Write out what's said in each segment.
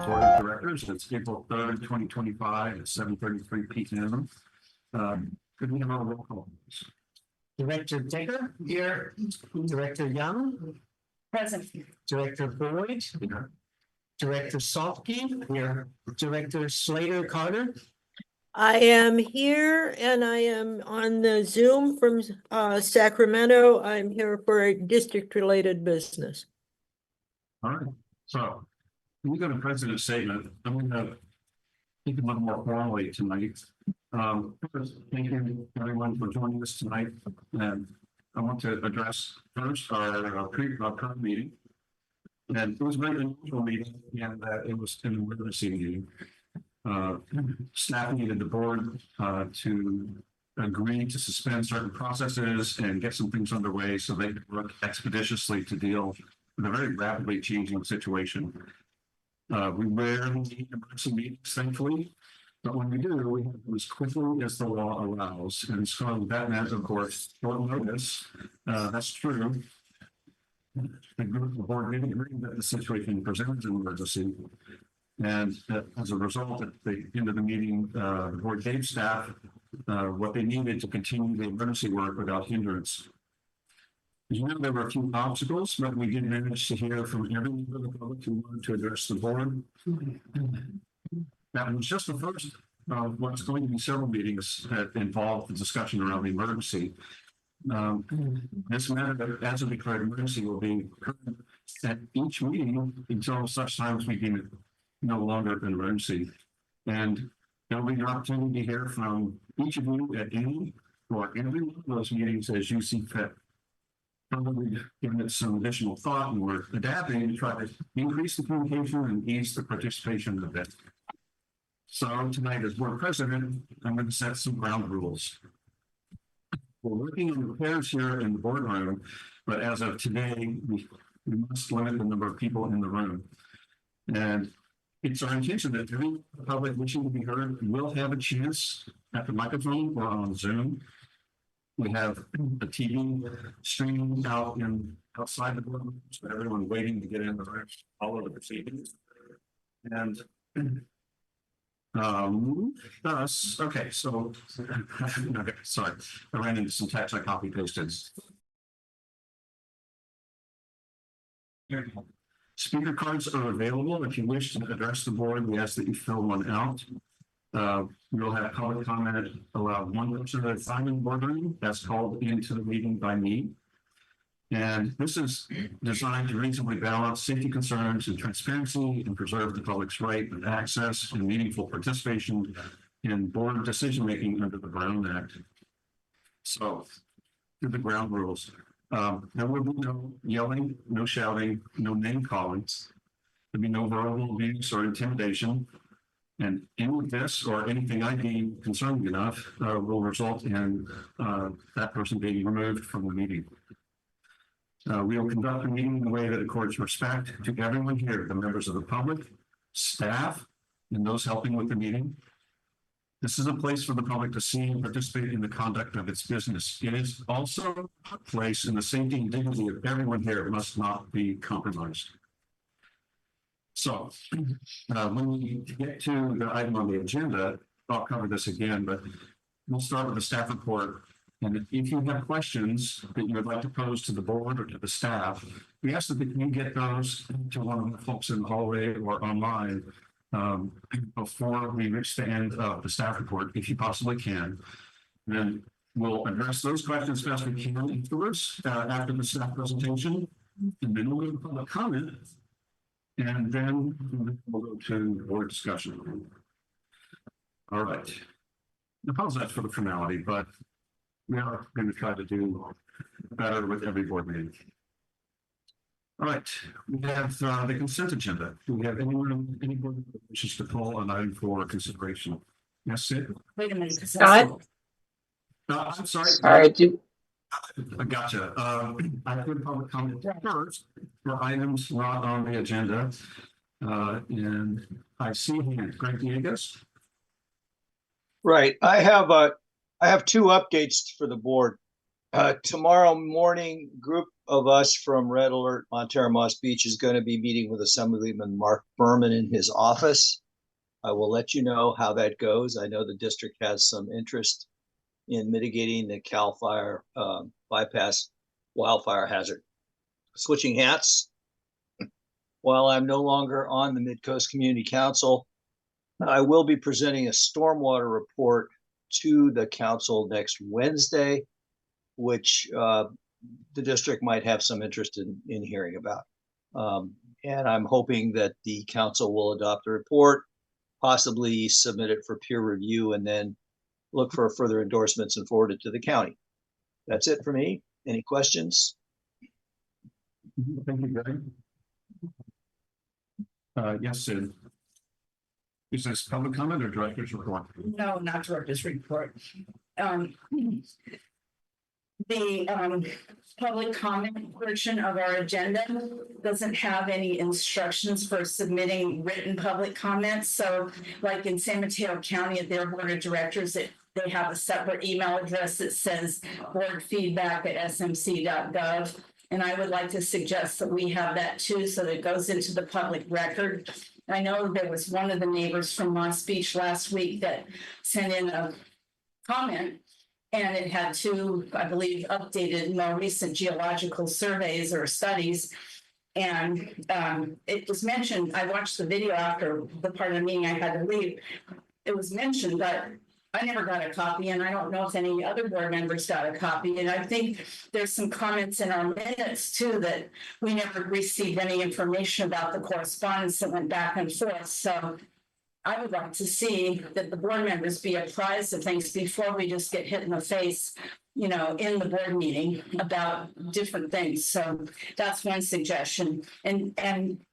Board of Directors. It's April 3rd, 2025 at 7:33 p.m. Could we have a roll call? Director Digger here. Director Young. Present. Director Boyd. Here. Director Saltke here. Director Slater Carter. I am here and I am on the Zoom from Sacramento. I'm here for a district-related business. All right. So when we go to President's statement, I'm going to think a little more formally tonight. First, thank you everyone for joining us tonight. And I want to address first our current meeting. And it was a very unusual meeting, and it was an emergency meeting. Staff needed the board to agree to suspend certain processes and get some things underway so they could work expeditiously to deal with a very rapidly changing situation. We rarely need emergency meetings, thankfully, but when we do, we have them as quickly as the law allows. And so that meant, of course, short notice. That's true. The board didn't agree that the situation presents an emergency. And as a result, at the end of the meeting, the board gave staff what they needed to continue the emergency work without hindrance. As you know, there were a few obstacles, but we did manage to hear from every member of the public who wanted to address the board. That was just the first of what's going to be several meetings that involve the discussion around the emergency. This matter that as a declared emergency will be heard at each meeting until such time as we deem it no longer an emergency. And there'll be an opportunity to hear from each of you at any or every one of those meetings as you see fit. Probably giving it some additional thought, and we're adapting to try to increase the communication and ease the participation a bit. So tonight, as board president, I'm going to set some ground rules. We're working on repairs here in the boardroom, but as of today, we must limit the number of people in the room. And it's our intention that every public wishing to be heard will have a chance at the microphone or on Zoom. We have a TV streaming outside the boardroom, so everyone waiting to get in the room, all of the proceedings. And okay, so okay, sorry, I ran into some text I copy pasted. Speaker cards are available. If you wish to address the board, we ask that you fill one out. We'll have public comment allowed one person at a time in the boardroom. That's called into the meeting by me. And this is designed to reasonably balance safety concerns and transparency and preserve the public's right of access and meaningful participation in board decision-making under the Brown Act. So, the ground rules. There will be no yelling, no shouting, no name calling. There'll be no verbal abuse or intimidation. And any of this or anything I deem concerning enough will result in that person being removed from the meeting. We will conduct the meeting in a way that accords respect to everyone here, the members of the public, staff, and those helping with the meeting. This is a place for the public to see and participate in the conduct of its business. It is also a place in the safety and dignity of everyone here must not be compromised. So when we get to the item on the agenda, I'll cover this again, but we'll start with the staff report. And if you have questions that you would like to pose to the board or to the staff, we ask that you get those to one of the folks in the hallway or online before we reach the end of the staff report, if you possibly can. And then we'll address those questions best we can afterwards, after the staff presentation. And then we'll go to public comment. And then we'll go to board discussion. All right. I apologize for the formality, but we are going to try to do better with every board meeting. All right, we have the consent agenda. Do we have any board that wishes to call an item for consideration? Yes, Sid? Wait a minute. Scott? I'm sorry. Sorry, I gotcha. I have public comment first for items not on the agenda. And I see hands. Greg Diegas. Right. I have two updates for the board. Tomorrow morning, group of us from Red Alert, Montara Moss Beach is going to be meeting with Assemblyman Mark Berman in his office. I will let you know how that goes. I know the district has some interest in mitigating the Cal Fire bypass wildfire hazard. Switching hats, while I'm no longer on the Mid-Coast Community Council, I will be presenting a stormwater report to the council next Wednesday, which the district might have some interest in hearing about. And I'm hoping that the council will adopt the report, possibly submit it for peer review, and then look for further endorsements and forward it to the county. That's it for me. Any questions? Thank you, Greg. Yes, Sid. Is this public comment or director's report? No, not director's report. The public comment portion of our agenda doesn't have any instructions for submitting written public comments. So like in San Mateo County at their board of directors, they have a separate email address that says boardfeedback@smc.gov. And I would like to suggest that we have that too, so that it goes into the public record. I know there was one of the neighbors from Moss Beach last week that sent in a comment, and it had two, I believe, updated more recent geological surveys or studies. And it was mentioned, I watched the video after the part of the meeting I had to leave. It was mentioned, but I never got a copy, and I don't know if any other board members got a copy. And I think there's some comments in our minutes too that we never received any information about the correspondence that went back and forth. So I would like to see that the board members be apprised of things before we just get hit in the face, you know, in the board meeting about different things. So that's one suggestion. And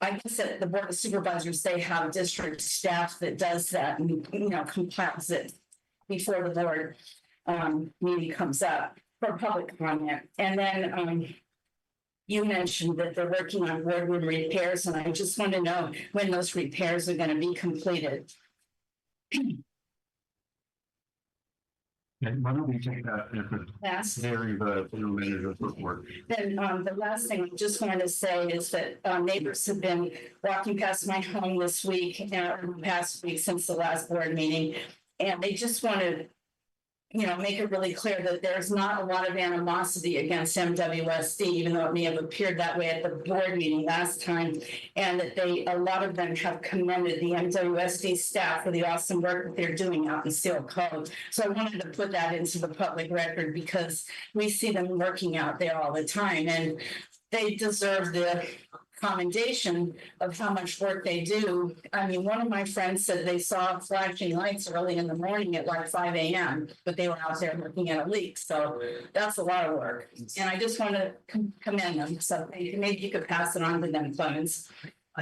I guess at the board of supervisors, they have district staff that does that and, you know, compiles it before the board meeting comes up for public comment. And then you mentioned that they're working on boardroom repairs, and I just want to know when those repairs are going to be completed. Okay, why don't we take that Last, hearing the manager's report? then the last thing I just wanted to say is that neighbors have been walking past my home this week, or past week since the last board meeting, and they just want to, you know, make it really clear that there's not a lot of animosity against MWSD, even though it may have appeared that way at the board meeting last time. And that a lot of them have commended the MWSD staff for the awesome work that they're doing out in Seal Cove. So I wanted to put that into the public record because we see them working out there all the time, and they deserve the commendation of how much work they do. I mean, one of my friends said they saw flashing lights early in the morning at like 5 a.m., but they were out there looking at a leak. So that's a lot of work. And I just want to commend them. So maybe you could pass it on to them, Clemens.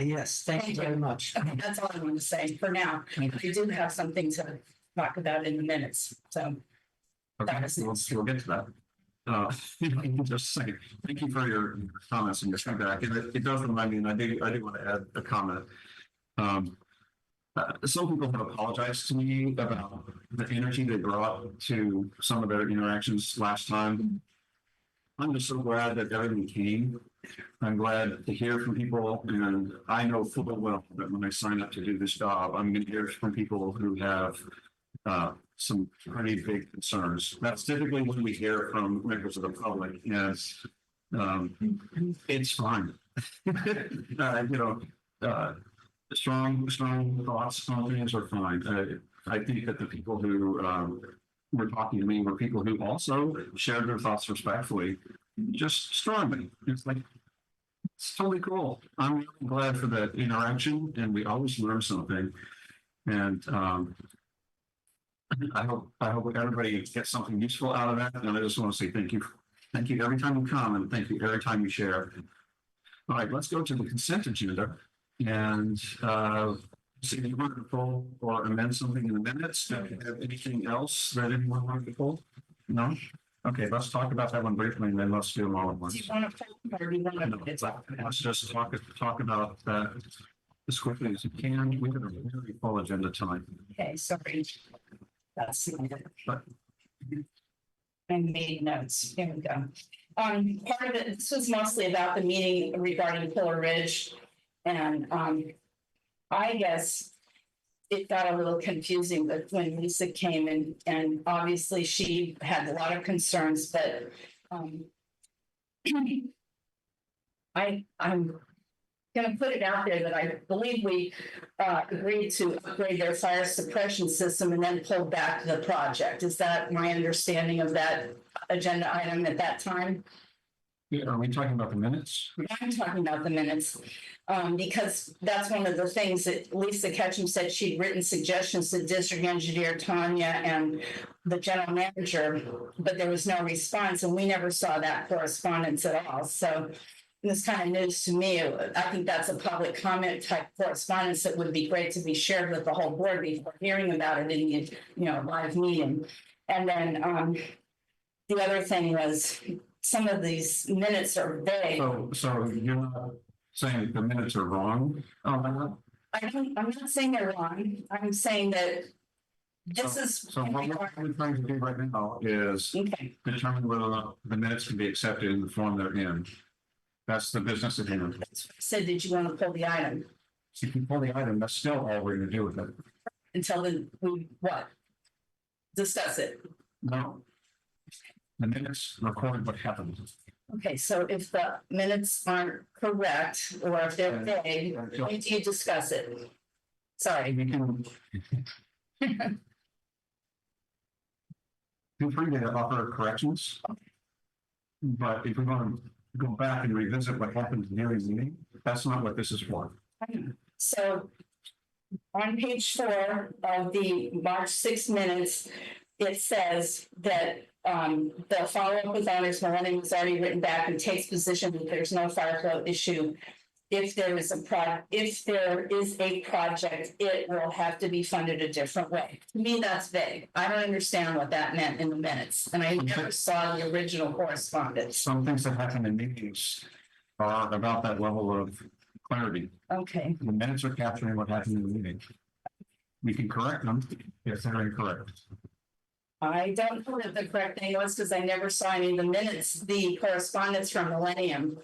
Yes, thank you very much. That's all I want to say for now. We do have something to talk about in the minutes. So Okay, we'll get to that. Just a second. Thank you for your comments and your feedback. It does remind me, and I do want to add a comment. Some people have apologized to me about the energy they brought to some of their interactions last time. I'm just so glad that everything came. I'm glad to hear from people, and I know full well that when I sign up to do this job, I'm going to hear from people who have some pretty big concerns. That's typically when we hear from members of the public, and it's fine. Strong thoughts on things are fine. I think that the people who were talking to me were people who also shared their thoughts respectfully, just strongly. It's like, it's totally cool. I'm really glad for that interaction, and we always learn something. And I hope everybody gets something useful out of that. And I just want to say thank you. Thank you every time you come, and thank you every time you share. All right, let's go to the consent agenda and see if you want to pull or amend something in the minutes. Do you have anything else that anyone wanted to pull? No? Okay, let's talk about that one briefly, and then let's do them all at once. do you want to or do you want to? Let's just talk about that as quickly as you can. We have a very full agenda tonight. Okay, sorry. That's. I made notes. Here we go. Part of it, this was mostly about the meeting regarding Pillar Ridge. And I guess it got a little confusing, but when Lisa came in, and obviously she had a lot of concerns, but I'm gonna put it out there that I believe we agreed to upgrade their fire suppression system and then pulled back the project. Is that my understanding of that agenda item at that time? Are we talking about the minutes? I'm talking about the minutes, because that's one of the things that Lisa Ketchum said she'd written suggestions to district engineer Tanya and the general manager, but there was no response, and we never saw that correspondence at all. So this kind of news to me. I think that's a public comment type correspondence that would be great to be shared with the whole board before hearing about it in the live meeting. And then the other thing was some of these minutes are vague. So you're not saying the minutes are wrong? I'm not saying they're wrong. I'm saying that this is. So what we're trying to do right now is Okay, determine whether or not the minutes can be accepted in the form they're in. That's the business at hand. said, did you want to pull the item So if you pull the item, that's still all we're gonna do with it. until we what? Discuss it. No. The minutes record what happened. Okay, so if the minutes aren't correct, or if they're vague, when do you discuss it? Sorry. We can. Feel free to offer corrections. But if we want to go back and revisit what happened during the meeting, that's not what this is for. So on page 4 of the March 6 minutes, it says that the follow-up with owners, Millennium has already written back and takes position that there's no fire flow issue. If there is a project, it will have to be funded a different way. To me, that's vague. I don't understand what that meant in the minutes, and I never saw the original correspondence. Some things that happen in meetings are about that level of clarity. Okay, The minutes are capturing what happened in the meeting. We can correct them if they're incorrect. I don't know what the correct thing was because I never saw any of the minutes, the correspondence from Millennium.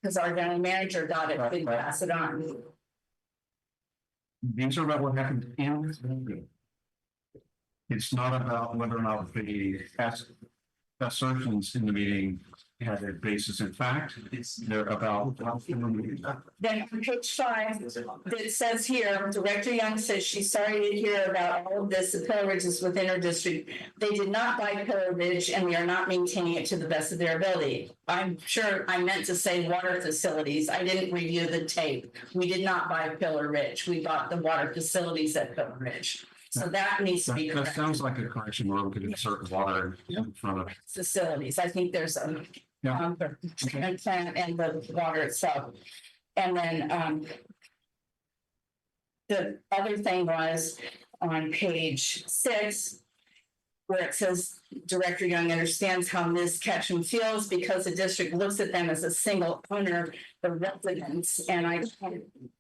Because our general manager got it, didn't pass it on. These are about what happened in the meeting. It's not about whether or not the assertions in the meeting had a basis in fact. They're about. Then on page 5, it says here, Director Young says she's sorry to hear about all of this. The Pillar Ridge is within her district. They did not buy Pillar Ridge and we are not maintaining it to the best of their ability. I'm sure I meant to say water facilities. I didn't review the tape. We did not buy Pillar Ridge. We bought the water facilities at Pillar Ridge. So that needs to be That correct. sounds like a correction where we could insert water in front of. Facilities. I think there's a Yeah. the treatment plant and the water itself. And then the other thing was on page 6, where it says Director Young understands how Ms. Ketchum feels because the district looks at them as a single owner, the residents. And I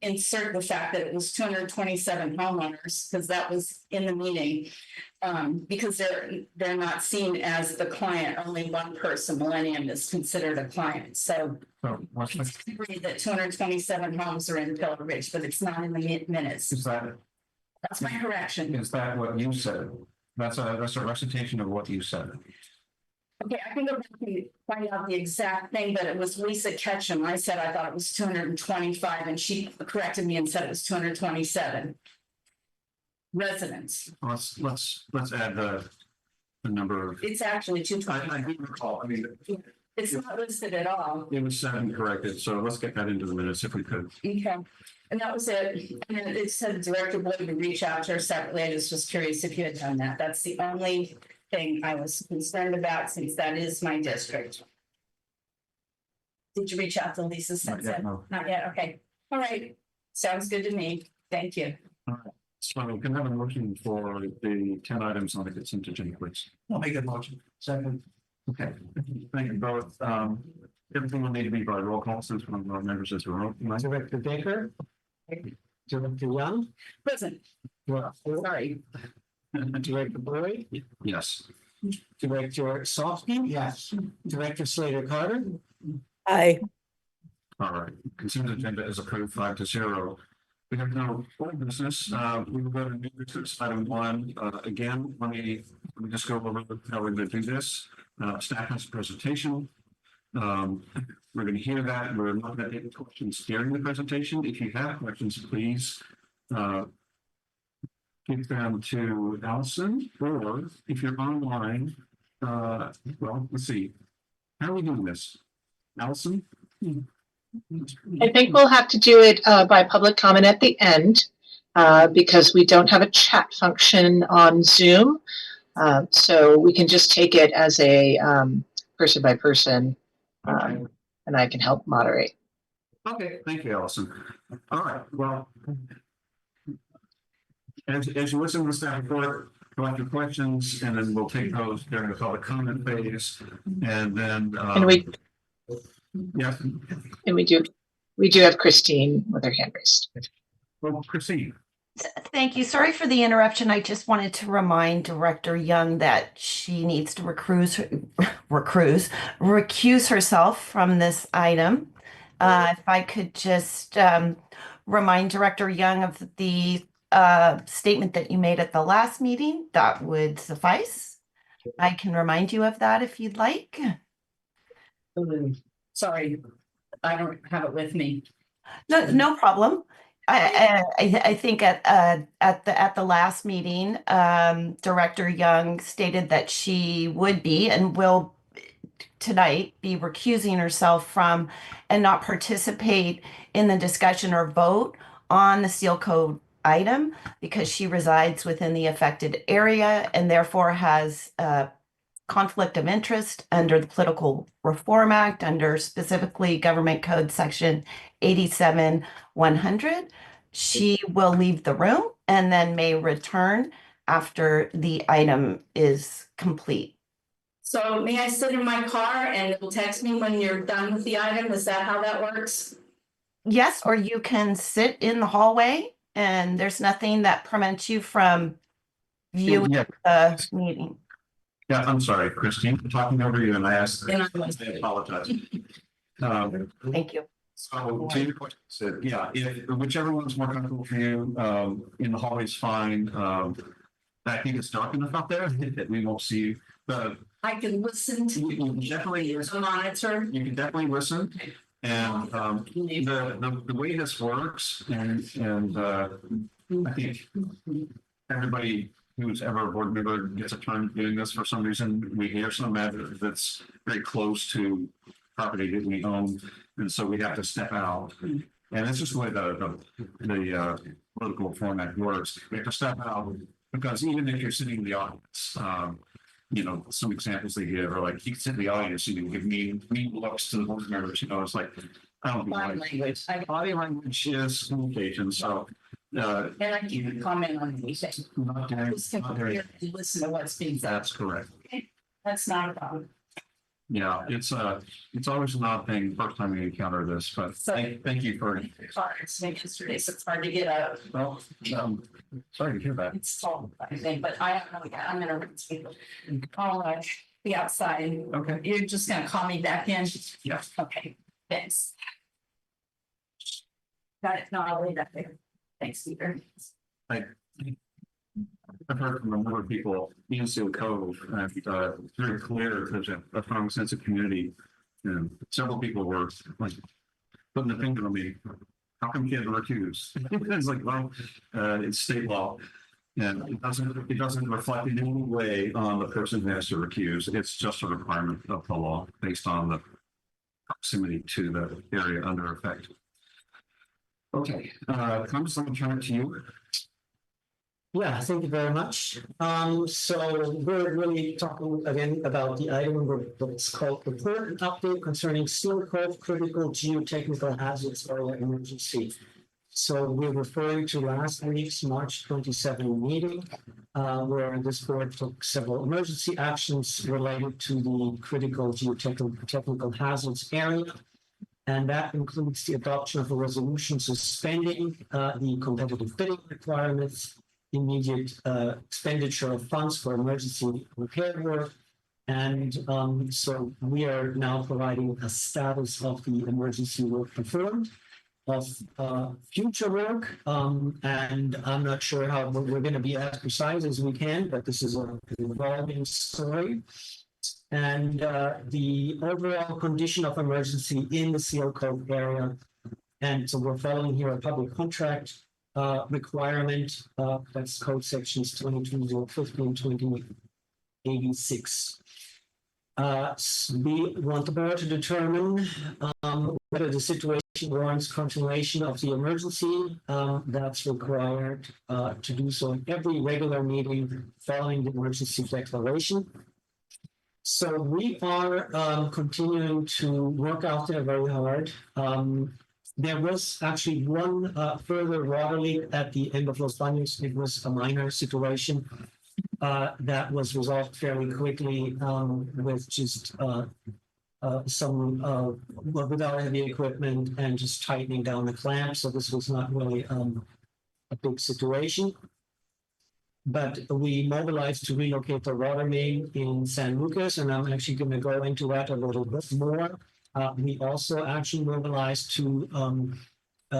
insert the fact that it was 227 homeowners because that was in the meeting. Because they're not seen as the client, only one person, Millennium, is considered a client. So So what's I agree that 227 homes are in Pillar Ridge, but it's not in the minutes. is that That's my correction. is that what you said? That's a recitation of what you said. Okay, I can go back and find out the exact thing, but it was Lisa Ketchum. I said I thought it was 225, and she corrected me and said it was 227 residents. Let's add the number of. It's actually I 220. do recall. I mean, It's not listed at all. it was said and corrected. So let's get that into the minutes if we could. Okay, and that was it. And then it said Director Boyd would reach out to her separately. I just was curious if you had done that. That's the only thing I was concerned about since that is my district. Did you reach out to Lisa since then? No. Not yet, okay. All right, sounds good to me. Thank you. So we can have a motion for the 10 items on the consent agenda, please. I'll make a motion. Second. Okay, thank you both. Everything will need to be by roll call since one of our members is remote. Director Baker. Director Young. Present, sorry. Director Boyd. Yes. Director Softy? Yes. Director Slater Carter? Aye. All right, consent agenda is approved 5-0. We have no old business. We will go to new business item 1. Again, let me just go over how we're going to do this. Staff has a presentation. We're going to hear that. We're not going to take questions during the presentation. If you have questions, please give them to Allison, or if you're online, well, let's see. How are we doing this? Allison? I think we'll have to do it by public comment at the end because we don't have a chat function on Zoom. So we can just take it as a person by person, and I can help moderate. Okay, thank you, Allison. All right, well, as you listen to the staff report, collect your questions, and then we'll take those during the public comment phase, and then. And Yes. And we do have Christine with her hand raised. Well, Christine. Thank you. Sorry for the interruption. I just wanted to remind Director Young that she needs to recuse herself from this item. If I could just remind Director Young of the statement that you made at the last meeting, that would suffice. I can remind you of that if you'd like. Sorry, I don't have it with me. No problem. I think at the last meeting, Director Young stated that she would be and will tonight be recusing herself from and not participate in the discussion or vote on the Steel Code item because she resides within the affected area and therefore has conflict of interest under the Political Reform Act, under specifically Government Code Section 87-100. She will leave the room and then may return after the item is complete. So may I sit in my car and it will text me when you're done with the item? Is that how that works? Yes, or you can sit in the hallway and there's nothing that prevents you from viewing the meeting. Yeah, I'm sorry, Christine, I'm talking over you and I asked, And I apologize. Thank you. So to your question, so, yeah, if whichever one's more comfortable for you, in the hallway is fine. I think it's dark enough out there that we won't see you, but I can listen to you can definitely the monitor. you can definitely listen. And the way this works, and I think everybody who's ever a board member gets a turn doing this for some reason. We hear some matter that's very close to property that we own, and so we have to step out. And that's just the way the political format works. We have to step out because even if you're sitting in the audience, you know, some examples they give are like you can sit in the audience and you can give mean looks to the board members. You know, it's like I don't know. Body language is communication. So. And I can comment on anything. Not during, Just can hear and listen to what's being said. that's correct. That's not a problem. Yeah, it's always an odd thing, first time we encounter this, but So- thank you for. It's yesterday, so it's hard to get a, Well, sorry to hear that. it's solved, I think, but I'm gonna I'll be outside. Okay. You're just gonna call me back in? Yes. Okay, thanks. Got it, no, I'll leave that there. Thanks, Peter. I've heard from a number of people in Seal Cove, it's very clear there's a strong sense of community. And several people were like putting the finger on me. How come kids are recused? It's like, well, it's state law. And it doesn't reflect in any way on the person who has to recuse. It's just a requirement of the law based on the proximity to the area under effect. Okay, Thomas, let me turn it to you. Yeah, thank you very much. So we're really talking again about the item that's called report and update concerning Steel Cove critical geotechnical hazards area emergency. So we're referring to last week's March 27 meeting, where this board took several emergency actions related to the critical geotechnical hazards area. And that includes the adoption of a resolution suspending the competitive bidding requirements immediate expenditure of funds for emergency repair work. And so we are now providing a status of the emergency work performed, of future work. And I'm not sure how we're going to be as precise as we can, but this is an evolving story. And the overall condition of emergency in the Seal Cove area. And so we're following here a public contract requirement. That's code sections 22.050 and 2086. We want the board to determine whether the situation warrants continuation of the emergency. That's required to do so in every regular meeting following the emergency declaration. So we are continuing to work out there very hard. There was actually one further water leak at the end of Los Baños. It was a minor situation that was resolved fairly quickly with just some without heavy equipment and just tightening down the clamp. So this was not really a big situation. But we mobilized to relocate the water main in San Lucas, and I'm actually going to go into that a little bit more. We also actually mobilized to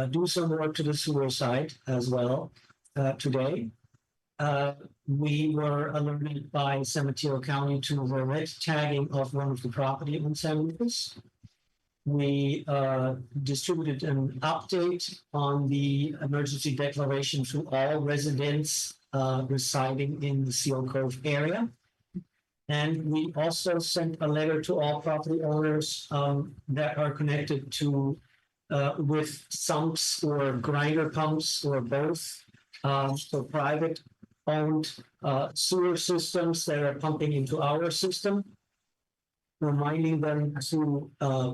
do some work to the sewer side as well today. We were alerted by San Mateo County to the red tagging of one of the property in San Lucas. We distributed an update on the emergency declaration to all residents residing in the Seal Cove area. And we also sent a letter to all property owners that are connected to with sumps or grinder pumps or both, so private owned sewer systems that are pumping into our system, reminding them to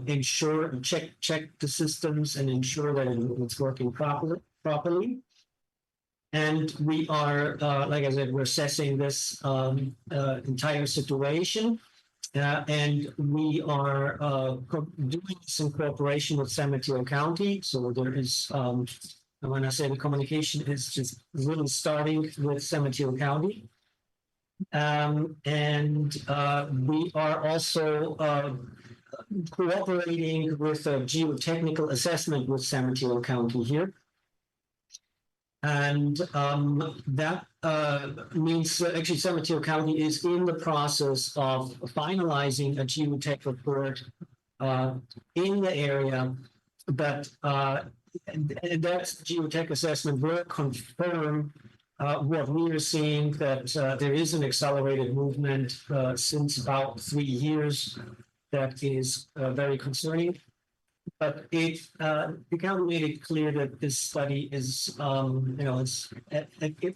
ensure and check the systems and ensure that it's working properly. And we are, like I said, we're assessing this entire situation. And we are doing this in cooperation with San Mateo County. So there is, and when I say the communication is just really starting with San Mateo County. And we are also cooperating with a geotechnical assessment with San Mateo County here. And that means that actually San Mateo County is in the process of finalizing a geotech report in the area, but that geotech assessment will confirm what we are seeing, that there is an accelerated movement since about 3 years that is very concerning. But the county made it clear that this study is, it's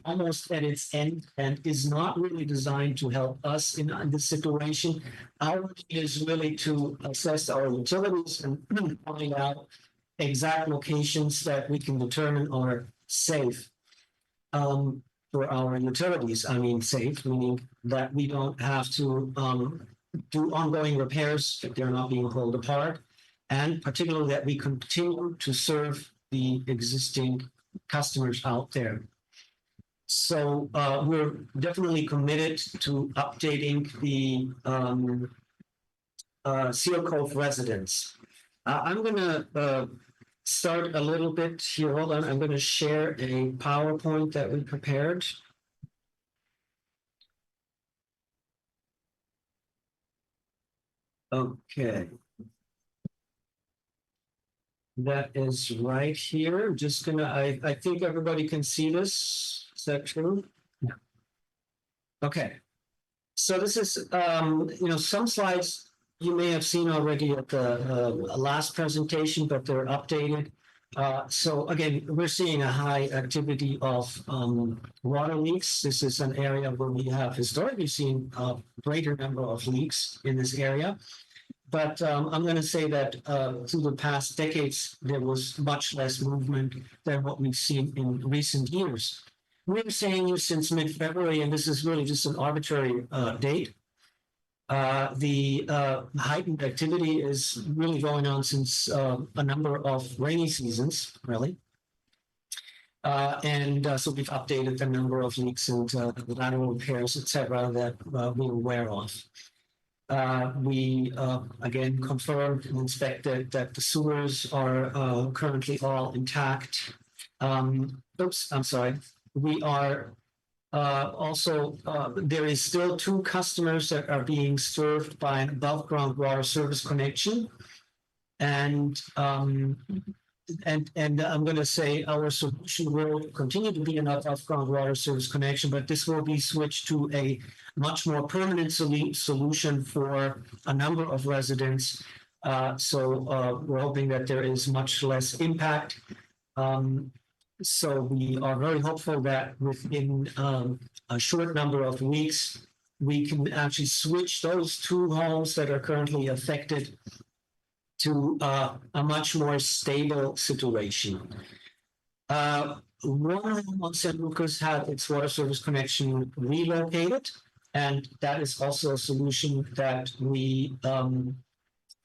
almost at its end and is not really designed to help us in this situation. Our is really to assess our utilities and find out exact locations that we can determine are safe for our utilities. I mean, safe, meaning that we don't have to do ongoing repairs if they're not being pulled apart. And particularly that we continue to serve the existing customers out there. So we're definitely committed to updating the Seal Cove residents. I'm going to start a little bit here. Hold on. I'm going to share a PowerPoint that we prepared. Okay. That is right here. I'm just gonna, I think everybody can see this. Is that true? Yeah. Okay. So this is, some slides you may have seen already at the last presentation, but they're updated. So again, we're seeing a high activity of water leaks. This is an area where we have historically seen a greater number of leaks in this area. But I'm going to say that through the past decades, there was much less movement than what we've seen in recent years. We're saying since mid-February, and this is really just an arbitrary date, the heightened activity is really going on since a number of rainy seasons, really. So we've updated the number of leaks and lateral repairs, et cetera, that we're aware of. We again confirmed and inspected that the sewers are currently all intact. Oops, I'm sorry. We are also, there is still 2 customers that are being served by an above ground water service connection. And I'm going to say our solution will continue to be an above ground water service connection, but this will be switched to a much more permanent solution for a number of residents. So we're hoping that there is much less impact. So we are very hopeful that within a short number of weeks, we can actually switch those 2 homes that are currently affected to a much more stable situation. One home on San Lucas had its water service connection relocated, and that is also a solution that we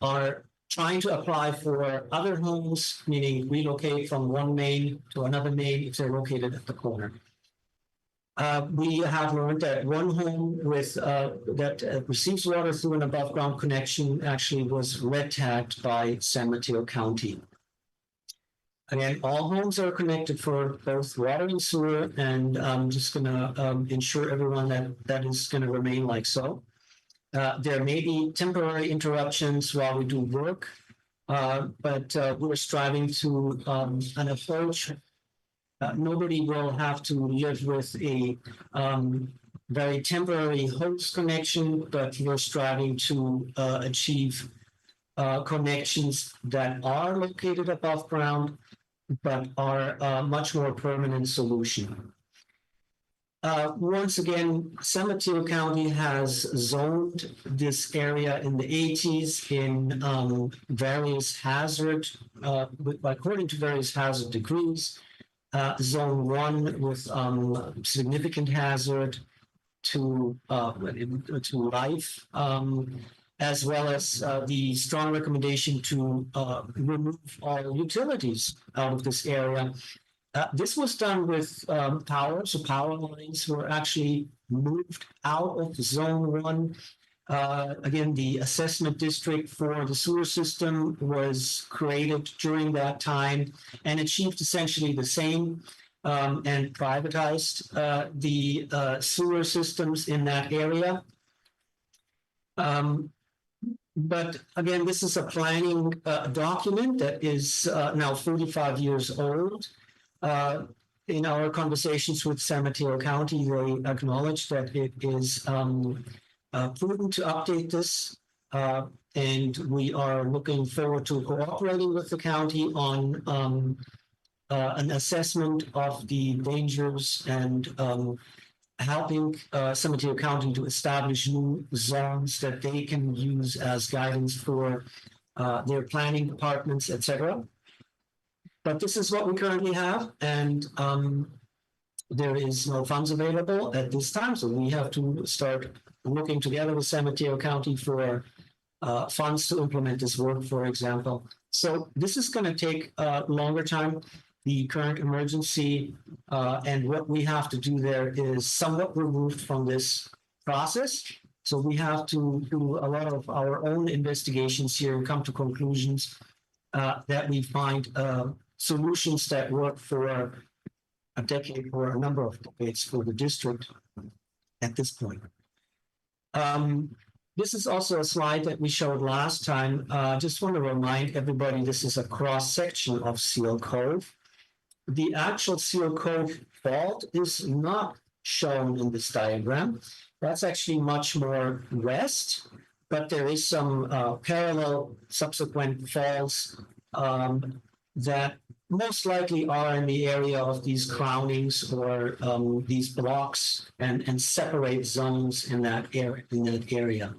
are trying to apply for other homes, meaning relocate from one main to another main if they're located at the corner. We have learned that one home with that receives water through an above ground connection actually was red tagged by San Mateo County. Again, all homes are connected for both water and sewer, and I'm just going to ensure everyone that that is going to remain like so. There may be temporary interruptions while we do work, but we're striving to an approach. Nobody will have to live with a very temporary host connection, but we're striving to achieve connections that are located above ground, but are a much more permanent solution. Once again, San Mateo County has zoned this area in the 80s in various hazard, according to various hazard degrees. Zone 1 with significant hazard to life, as well as the strong recommendation to remove all utilities out of this area. This was done with power, so power lines were actually moved out of Zone 1. Again, the assessment district for the sewer system was created during that time and achieved essentially the same and privatized the sewer systems in that area. But again, this is a planning document that is now 45 years old. In our conversations with San Mateo County, they acknowledge that it is prudent to update this, and we are looking forward to cooperating with the county on an assessment of the dangers and helping San Mateo County to establish new zones that they can use as guidance for their planning departments, etc. But this is what we currently have, and there is no funds available at this time, so we have to start looking together with San Mateo County for funds to implement this work, for example. So this is going to take a longer time. The current emergency and what we have to do there is somewhat removed from this process. So we have to do a lot of our own investigations here and come to conclusions that we find solutions that work for a decade or a number of decades for the district at this point. This is also a slide that we showed last time. Just want to remind everybody this is a cross-section of Seal Cove. The actual Seal Cove fault is not shown in this diagram. That's actually much more west, but there is some parallel subsequent faults that most likely are in the area of these crownings or these blocks and separate zones in that area.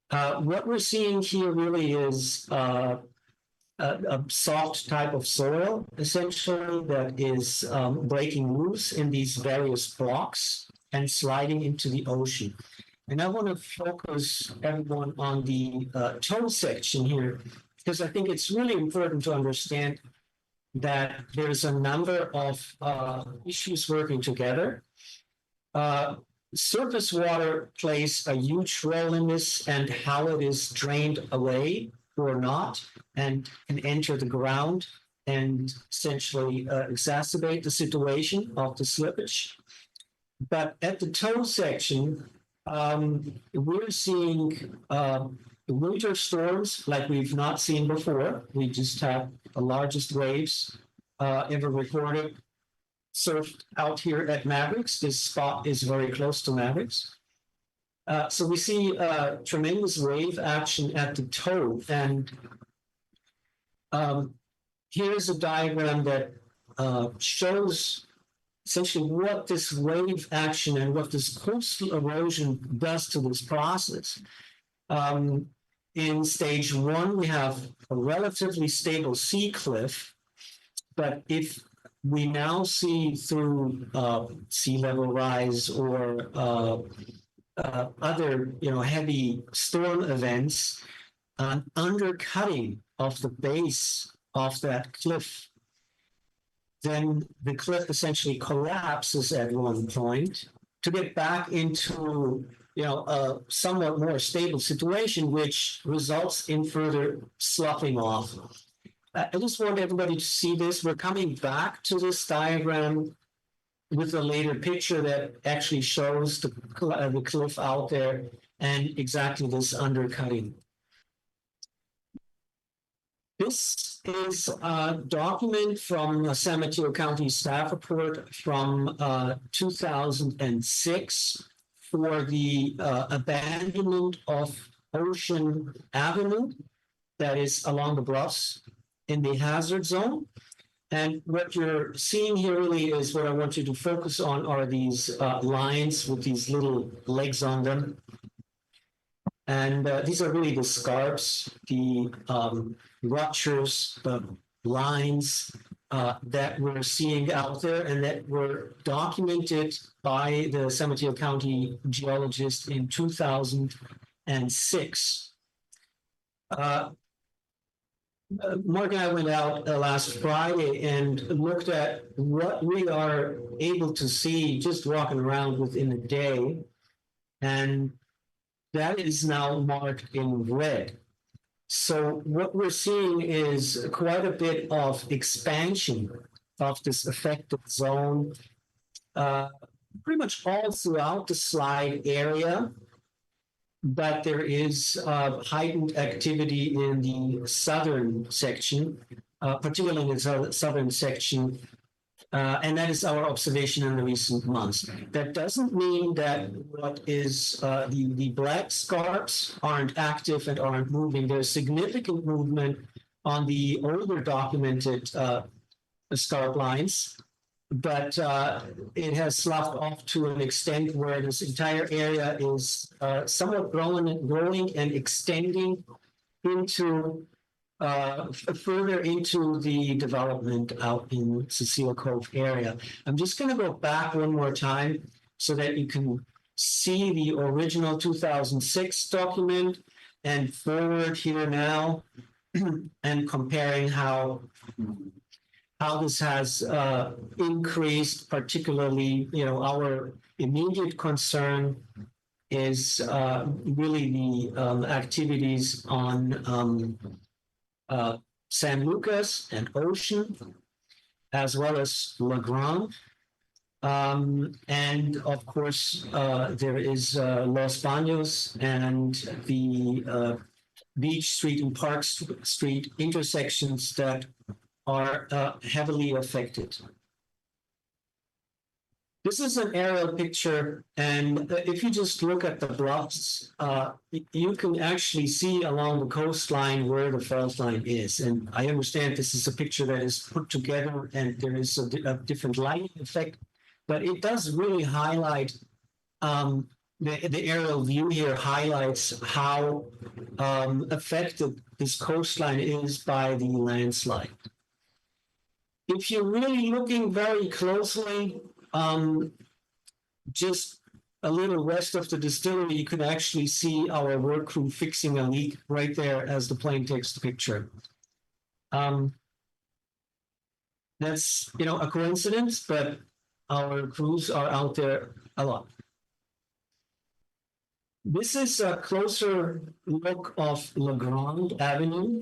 What we're seeing here really is a soft type of soil, essentially, that is breaking loose in these various blocks and sliding into the ocean. And I want to focus everyone on the toe section here, because I think it's really important to understand that there's a number of issues working together. Surface water plays a huge role in this, and how it is drained away or not and can enter the ground and essentially exacerbate the situation of the slippage. But at the toe section, we're seeing winter storms like we've not seen before. We just have the largest waves ever recorded surfed out here at Mavericks. This spot is very close to Mavericks. So we see tremendous wave action at the toe. And here's a diagram that shows essentially what this wave action and what this coastal erosion does to this process. In stage 1, we have a relatively stable sea cliff, but if we now see through sea level rise or other, heavy storm events, an undercutting of the base of that cliff, then the cliff essentially collapses at one point to get back into a somewhat more stable situation, which results in further sloughing off. I just want everybody to see this. We're coming back to this diagram with a later picture that actually shows the cliff out there and exactly this undercutting. This is a document from a San Mateo County staff report from 2006 for the abandonment of Ocean Avenue that is along the bluffs in the hazard zone. And what you're seeing here really is what I want you to focus on are these lines with these little legs on them. And these are really the scarps, the ruptures, the lines that we're seeing out there and that were documented by the San Mateo County geologist in 2006. Mark and I went out last Friday and looked at what we are able to see just walking around within a day. And that is now marked in red. So what we're seeing is quite a bit of expansion of this affected zone, pretty much all throughout the slide area. But there is heightened activity in the southern section, particularly in the southern section, and that is our observation in the recent months. That doesn't mean that what is the black scarps aren't active and aren't moving. There's significant movement on the older documented scarp lines, but it has sloughed off to an extent where this entire area is somewhat growing and extending into further into the development out in Cecile Cove area. I'm just going to go back one more time so that you can see the original 2006 document and forward here now and comparing how this has increased, particularly, our immediate concern is really the activities on San Lucas and Ocean, as well as La Grande. And of course, there is Los Baños and the Beach Street and Park Street intersections that are heavily affected. This is an aerial picture, and if you just look at the bluffs, you can actually see along the coastline where the fault line is. And I understand this is a picture that is put together and there is a different lighting effect, but it does really highlight, the aerial view here highlights how affected this coastline is by the landslide. If you're really looking very closely, just a little west of the distillery, you can actually see our work crew fixing a leak right there as the plane takes the picture. That's, a coincidence, but our crews are out there a lot. This is a closer look of LeGrand Avenue.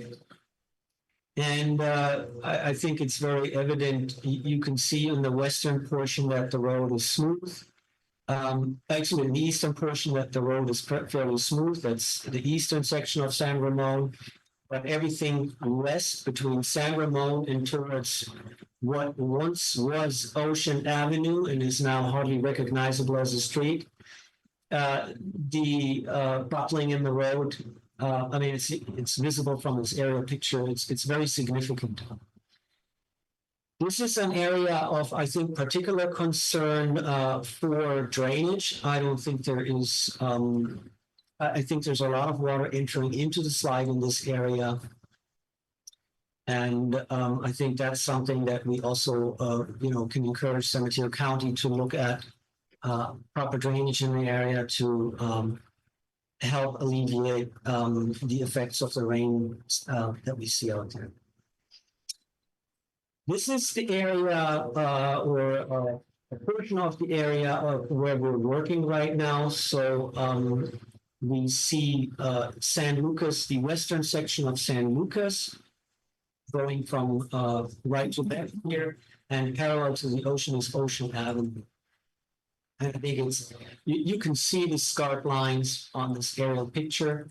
And I think it's very evident. You can see in the western portion that the road is smooth. Actually, in the eastern portion that the road is fairly smooth. That's the eastern section of San Ramon. But everything west between San Ramon and towards what once was Ocean Avenue and is now hardly recognizable as a street. The buckling in the road, I mean, it's visible from this aerial picture. It's very significant. This is an area of, I think, particular concern for drainage. I don't think there is. I think there's a lot of water entering into the slide in this area. And I think that's something that we also, can encourage Sanitary County to look at proper drainage in the area to help alleviate the effects of the rain that we see out there. This is the area or a portion of the area of where we're working right now. So we see San Lucas, the western section of San Lucas, going from right to left here, and parallel to the ocean is Ocean Avenue. And I think it's, you can see the scarp lines on this aerial picture.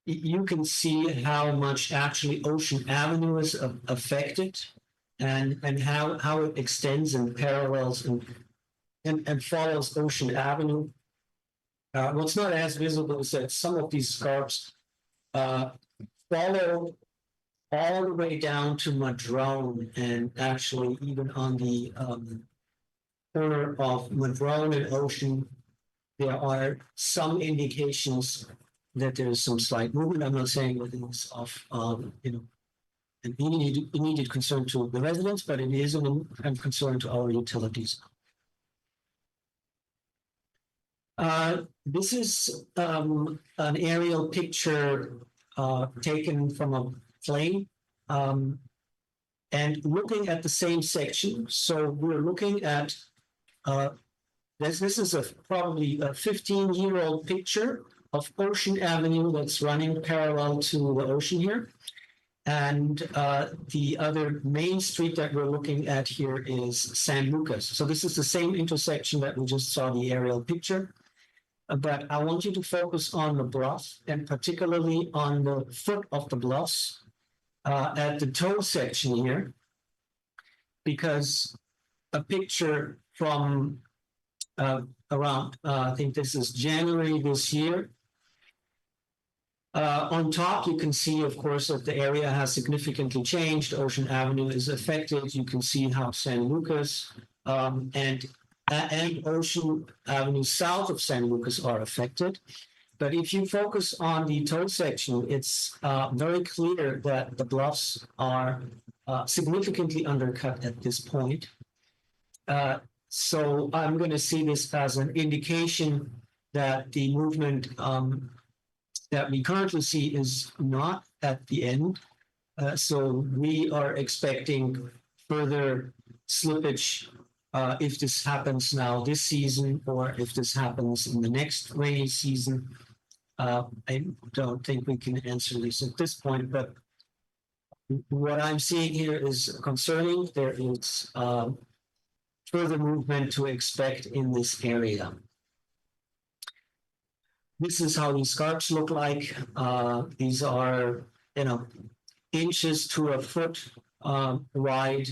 You can see how much actually Ocean Avenue is affected, and how it extends and parallels and follows Ocean Avenue. What's not as visible is that some of these scarps follow all the way down to Madrone, and actually even on the corner of Madrone and Ocean, there are some indications that there is some slight movement. I'm not saying that it's of an immediate concern to the residents, but it is a concern to our utilities. This is an aerial picture taken from a plane, and looking at the same section. So we're looking at this is probably a 15-year-old picture of Ocean Avenue that's running parallel to the ocean here. And the other main street that we're looking at here is San Lucas. So this is the same intersection that we just saw the aerial picture. But I want you to focus on the bluff, and particularly on the foot of the bluffs at the toe section here, because a picture from around, I think this is January this year. On top, you can see, of course, that the area has significantly changed. Ocean Avenue is affected. You can see how San Lucas and Ocean Avenue south of San Lucas are affected. But if you focus on the toe section, it's very clear that the bluffs are significantly undercut at this point. So I'm going to see this as an indication that the movement that we currently see is not at the end. So we are expecting further slippage if this happens now this season, or if this happens in the next rainy season. I don't think we can answer this at this point, but what I'm seeing here is concerning. There is further movement to expect in this area. This is how these scarps look like. These are, inches to a foot wide,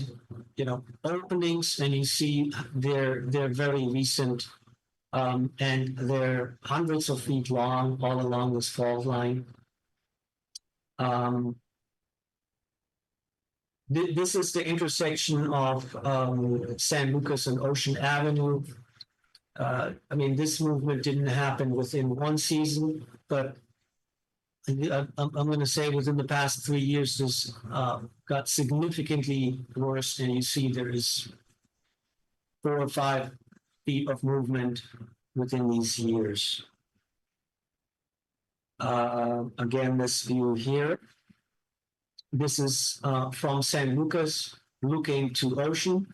openings, and you see they're very recent, and they're hundreds of feet long all along this fault line. This is the intersection of San Lucas and Ocean Avenue. I mean, this movement didn't happen within one season, but I'm going to say within the past 3 years, this got significantly worse. And you see there is 4 or 5 feet of movement within these years. Again, this view here. This is from San Lucas looking to ocean.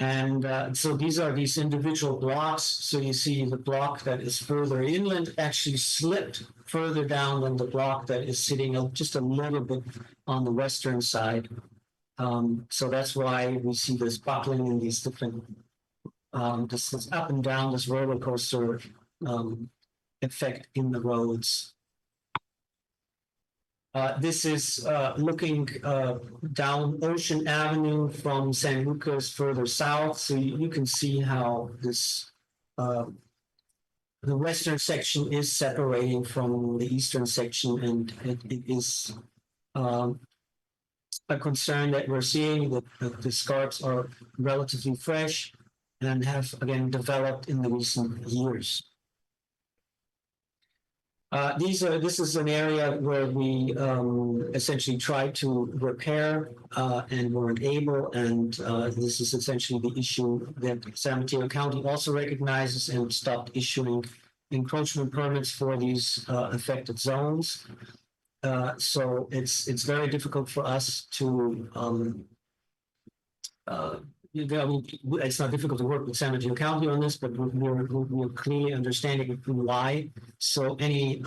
And so these are these individual blocks. So you see the block that is further inland actually slipped further down than the block that is sitting just a little bit on the western side. So that's why we see this buckling in these different, this up and down, this roller coaster effect in the roads. This is looking down Ocean Avenue from San Lucas further south. So you can see how this, the western section is separating from the eastern section, and it is a concern that we're seeing that the scarps are relatively fresh and have, again, developed in the recent years. This is an area where we essentially tried to repair and weren't able, and this is essentially the issue that San Mateo County also recognizes and stopped issuing encroachment permits for these affected zones. So it's very difficult for us to it's not difficult to work with San Mateo County on this, but we're clearly understanding why. So any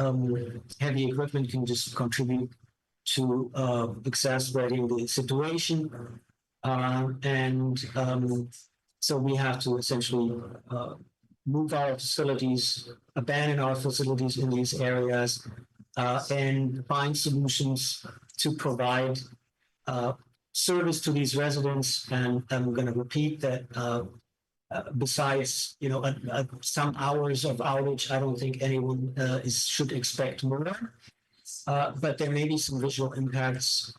heavy equipment can just contribute to exacerbating the situation. So we have to essentially move our facilities, abandon our facilities in these areas, and find solutions to provide service to these residents. And I'm going to repeat that besides, some hours of outage, I don't think anyone should expect more. But there may be some visual impacts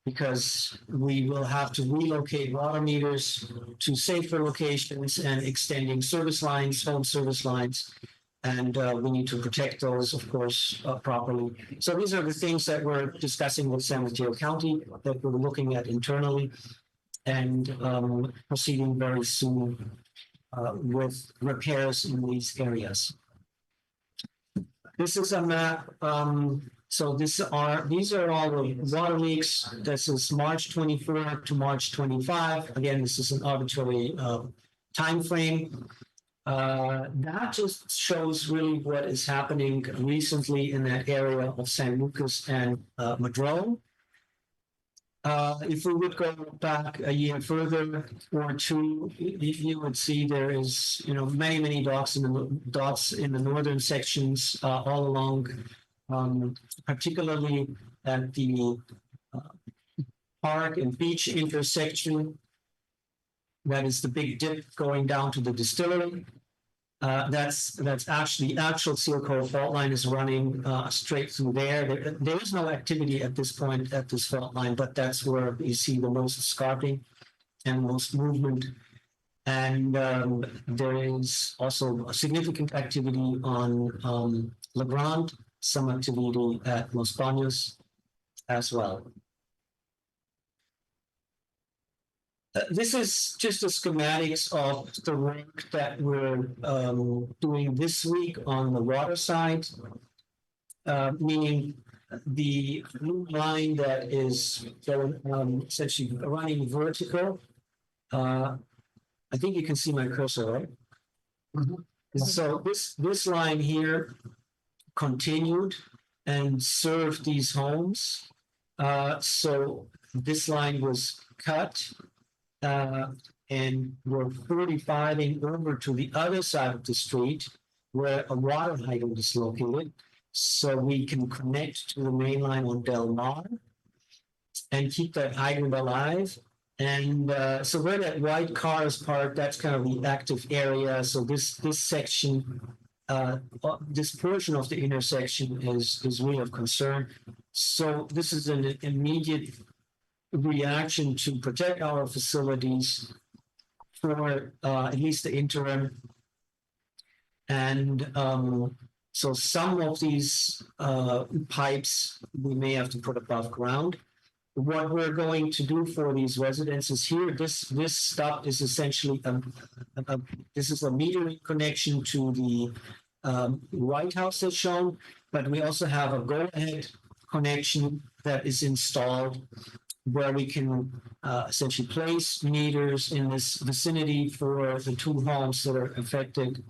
because we will have to relocate water meters to safer locations and extending service lines, home service lines. And we need to protect those, of course, properly. So these are the things that we're discussing with San Mateo County that we're looking at internally and proceeding very soon with repairs in these areas. This is a map. So these are all the water leaks. This is March 24 to March 25. Again, this is an arbitrary time frame. That just shows really what is happening recently in that area of San Lucas and Madrone. If we would go back a year further or two, you would see there is, many dots in the northern sections all along, particularly at the park and beach intersection. That is the big dip going down to the distillery. That's actually actual Seal Cove fault line is running straight through there. There is no activity at this point at this fault line, but that's where you see the most scarping and most movement. And there is also a significant activity on LeGrand, some activity at Los Baños as well. This is just the schematics of the work that we're doing this week on the water side, meaning the blue line that is essentially running vertical. I think you can see my cursor, right? Mm-hmm. So this line here continued and served these homes. So this line was cut. And we're 45ing over to the other side of the street where a water hydrant is located. So we can connect to the main line on Del Mar and keep that hydrant alive. And so where that white car is parked, that's kind of the active area. So this section, this portion of the intersection is really of concern. So this is an immediate reaction to protect our facilities for at least the interim. And so some of these pipes we may have to put above ground. What we're going to do for these residences here, this stuff is essentially this is a metering connection to the White House that's shown, but we also have a go-ahead connection that is installed where we can essentially place meters in this vicinity for the two homes that are affected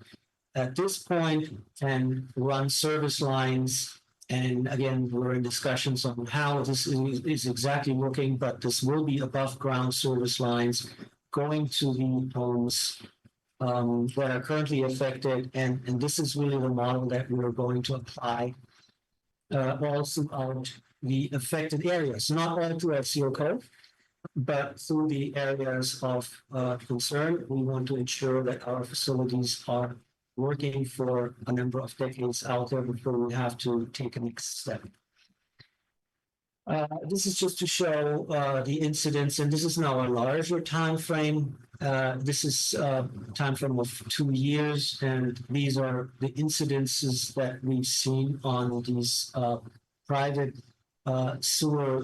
at this point and run service lines. And again, we're in discussions on how this is exactly working, but this will be above ground service lines going to the homes that are currently affected. And this is really the model that we're going to apply all throughout the affected areas, not all throughout Seal Cove, but through the areas of concern. We want to ensure that our facilities are working for a number of decades out there before we have to take a next step. This is just to show the incidents, and this is now a larger time frame. This is a time frame of 2 years, and these are the incidences that we've seen on these private sewer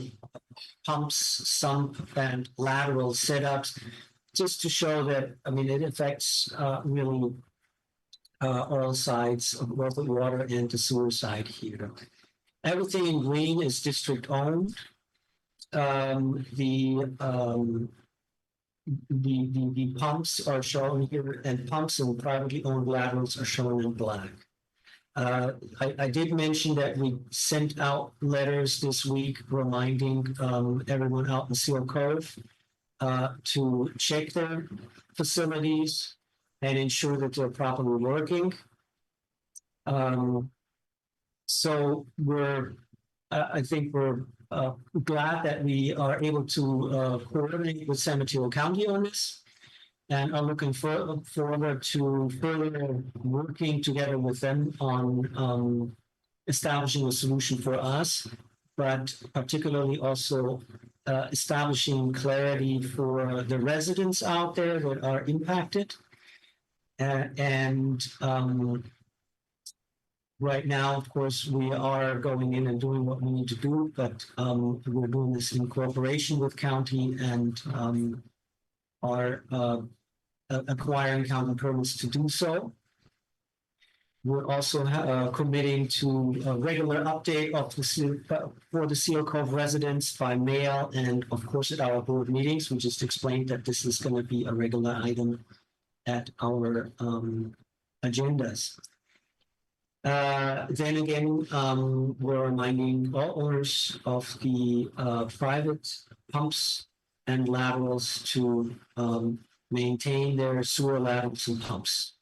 pumps, sump, and lateral setups, just to show that, I mean, it affects really all sides of both the water and the sewer side here. Everything in green is district owned. The pumps are shown here, and pumps and privately owned laterals are shown in black. I did mention that we sent out letters this week reminding everyone out in Seal Cove to check their facilities and ensure that they're properly working. So I think we're glad that we are able to coordinate with San Mateo County on this, and are looking forward to further working together with them on establishing a solution for us, but particularly also establishing clarity for the residents out there that are impacted. Right now, of course, we are going in and doing what we need to do, but we're doing this in cooperation with county and are acquiring county permits to do so. We're also committing to a regular update of for the Seal Cove residents by mail, and of course at our board meetings. We just explained that this is going to be a regular item at our agendas. Then again, we're reminding all owners of the private pumps and laterals to maintain their sewer laterals and pumps.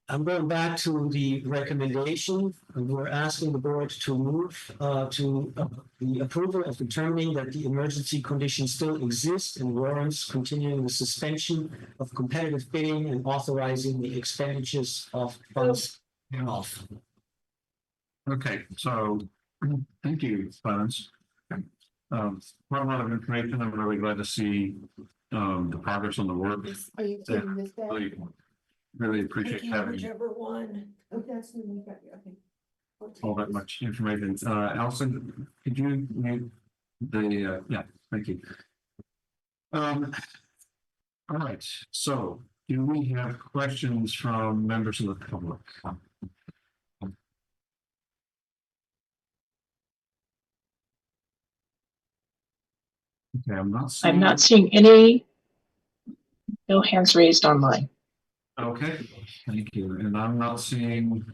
I'm going back to the recommendation. We're asking the board to move to the approval of determining that the emergency condition still exists and warrants continuing the suspension of competitive bidding and authorizing the expenditures of funds thereof. Okay, so thank you, Clarence. Quite a lot of information. I'm really glad to see the progress on the work. Are you taking this back? Really appreciate having Whichever one. Oh, that's the one. Okay. all that much information. Allison, could you make the, yeah, thank you. All right, so do we have questions from members of the public? Okay, I'm not seeing any, no hands raised online. Okay, thank you. And I'm not seeing,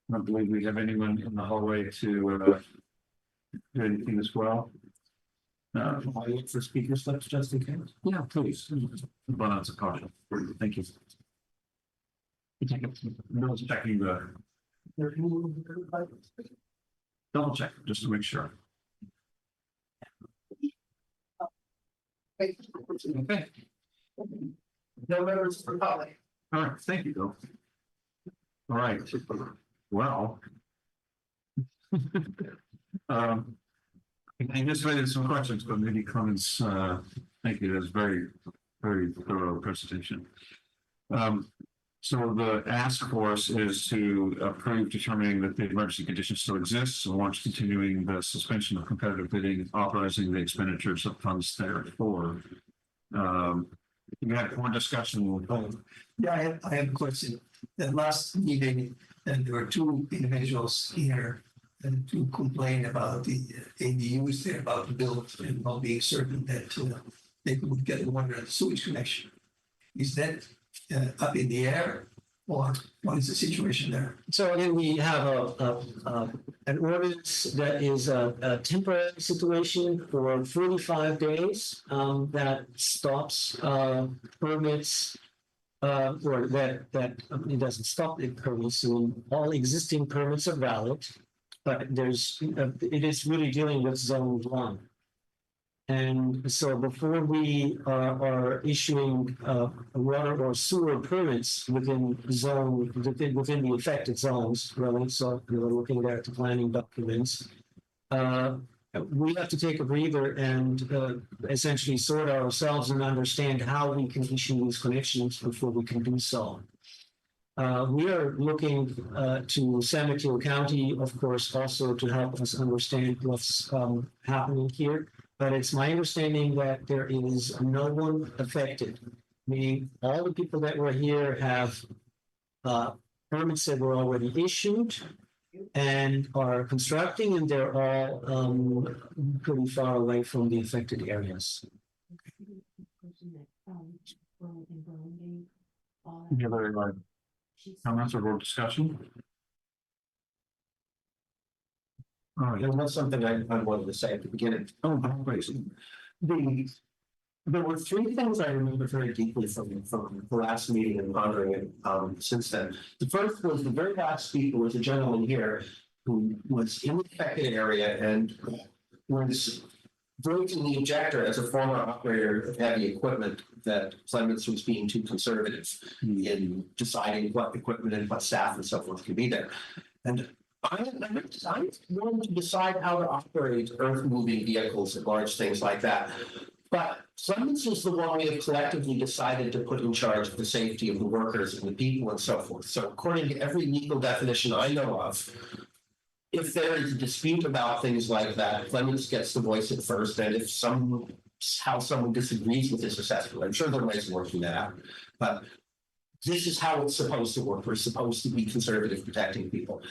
I don't believe we have anyone in the hallway to do anything as well. I'll look for speaker slips just in case. Yeah, please. Abundance of caution. Thank you. No checking the. Double check just to make sure. Okay. No members for public. All right, thank you, Bill. All right, well. I anticipated some questions, but maybe comments. Thank you. That was very, very thorough presentation. So the ask force is to approve determining that the emergency condition still exists and wants continuing the suspension of competitive bidding, authorizing the expenditures of funds therefor. You had more discussion. Yeah, I have a question. The last meeting, And there were two individuals here and to complain about the ADUs they're about to build and not being certain that they would get water and sewage connection. Is that up in the air, or what is the situation there? So again, we have an ordinance that is a temporary situation for 45 days that stops permits or that it doesn't stop the permits. So all existing permits are valid, but it is really dealing with zone 1. And so before we are issuing water or sewer permits within the affected zones, really, so we're looking at the planning documents, we have to take a breather and essentially sort ourselves and understand how we can issue these connections before we can do so. We are looking to Sanitary County, of course, also to help us understand what's happening here. But it's my understanding that there is no one affected, meaning all the people that were here have permits that were already issued and are constructing, and they're all pretty far away from the affected areas. Any other comments or discussion? All right. There was something I wanted to say at the beginning. Oh, please. There were three things I remember very deeply from the last meeting and pondering it since then. The first was the very last speaker was a gentleman here who was in the affected area and was voicing the objector as a former operator of heavy equipment that Clements was being too conservative in deciding what equipment and what staff and so forth could be there. And I'm willing to decide how to operate earth-moving vehicles and large things like that. But Clements is the one we have collectively decided to put in charge of the safety of the workers and the people and so forth. So according to every legal definition I know of, if there is a dispute about things like that, Clements gets to voice it first. And if someone disagrees with this assessment, I'm sure there are ways of working that out. But this is how it's supposed to work. We're supposed to be conservative, protecting people.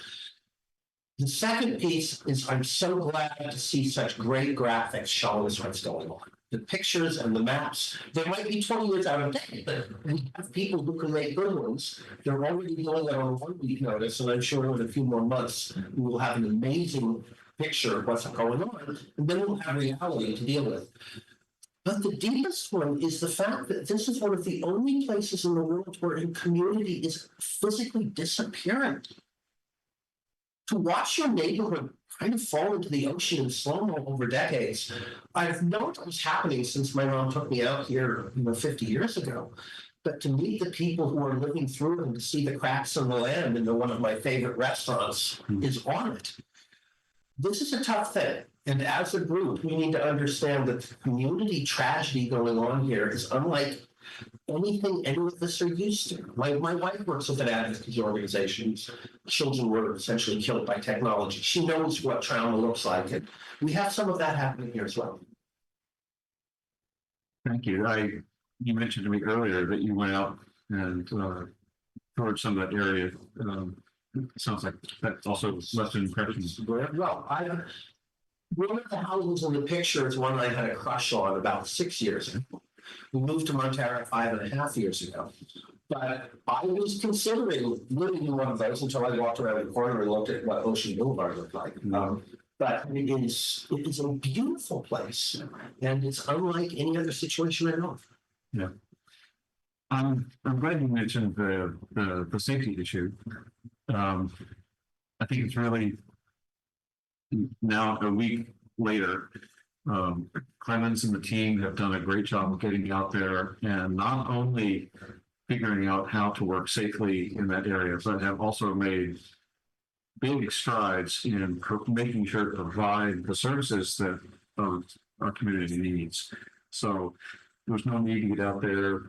The second piece is I'm so glad to see such great graphics showing us what's going on. The pictures and the maps, they might be 20 years out of date, but we have people who can make good ones. They're already doing it on a 1 week notice, and I'm sure in a few more months, we will have an amazing picture of what's going on, and then we'll have reality to deal with. But the deepest one is the fact that this is one of the only places in the world where a community is physically disappearing. To watch your neighborhood kind of fall into the ocean in slow-mo over decades, I've known it was happening since my mom took me out here 50 years ago. But to meet the people who are living through it and to see the cracks in the land into one of my favorite restaurants is on it. This is a tough thing. And as a group, we need to understand that the community tragedy going on here is unlike anything any of us are used to. My wife works with an advocacy organization. Children were essentially killed by technology. She knows what trauma looks like, and we have some of that happening here as well. Thank you. You mentioned to me earlier that you went out and toured some of that area. Sounds like that also left an impression. Well, one of the houses in the picture is one I had a crush on about 6 years ago. We moved to Montara 5.5 years ago. But I was considering living in one of those until I walked around the corner and looked at what Ocean Boulevard looked like. But it is a beautiful place, and it's unlike any other situation I know of. Yeah. I'm glad you mentioned the safety issue. I think it's really now a week later. Clemens and the team have done a great job of getting out there and not only figuring out how to work safely in that area, but have also made big strides in making sure to provide the services that our community needs. So there's no need to get out there,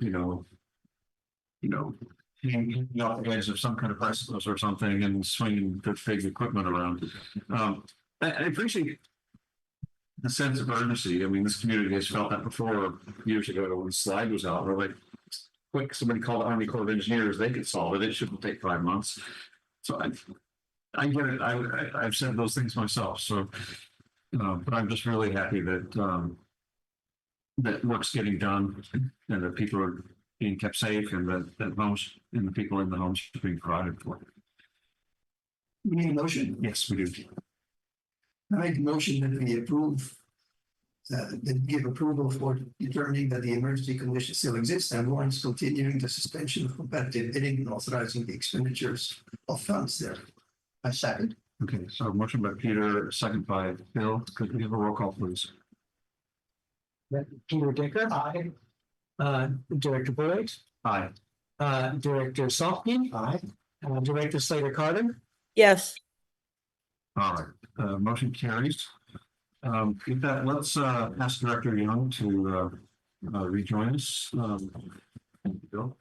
hanging off the edge of some kind of precipice or something and swinging the big equipment around. I appreciate the sense of urgency. I mean, this community has felt that before years ago when the slide was out. We're like, quick, somebody called the Army Corps of Engineers, they could solve it. It shouldn't take 5 months. So I get it. I've said those things myself. So, but I'm just really happy that that work's getting done and that people are being kept safe and that homes and the people in the homes are being provided for. We need a motion. Yes, we do. I make a motion that we approve, that give approval for determining that the emergency condition still exists and warrants continuing the suspension of competitive bidding and authorizing the expenditures of funds there. I second. Okay, so motion by Peter, second by Bill. Could we have a roll call, please? Peter Decker. Aye. Director Boyd. Aye. Director Salkman. Aye. Director Slater Carter. Yes, All right, motion carries. With that, let's ask Director Young to rejoin us. Thank you, Bill.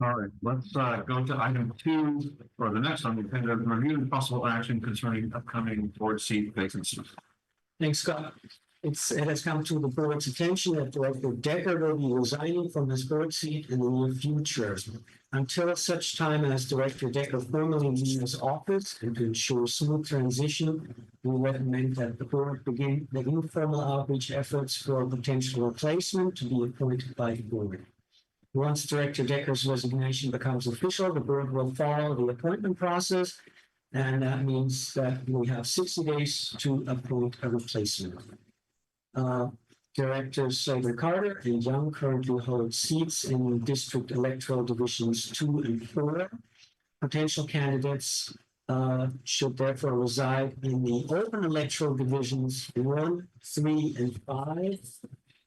All right, let's go to item 2, or the next on the agenda, review and possible action concerning upcoming board seat vacancies. Thanks, Scott. It has come to the board's attention that Director Decker will be resigning from his board seat in the near future. Until such time as Director Decker formally leaves office and to ensure smooth transition, we recommend that the board begin the informal outreach efforts for a potential replacement to be appointed by the board. Once Director Decker's resignation becomes official, the board will follow the appointment process, and that means that we have 60 days to appoint a replacement. Directors Slater Carter and Young currently hold seats in District Electoral Divisions 2 and 4. Potential candidates should therefore reside in the open electoral divisions 1, 3, and 5,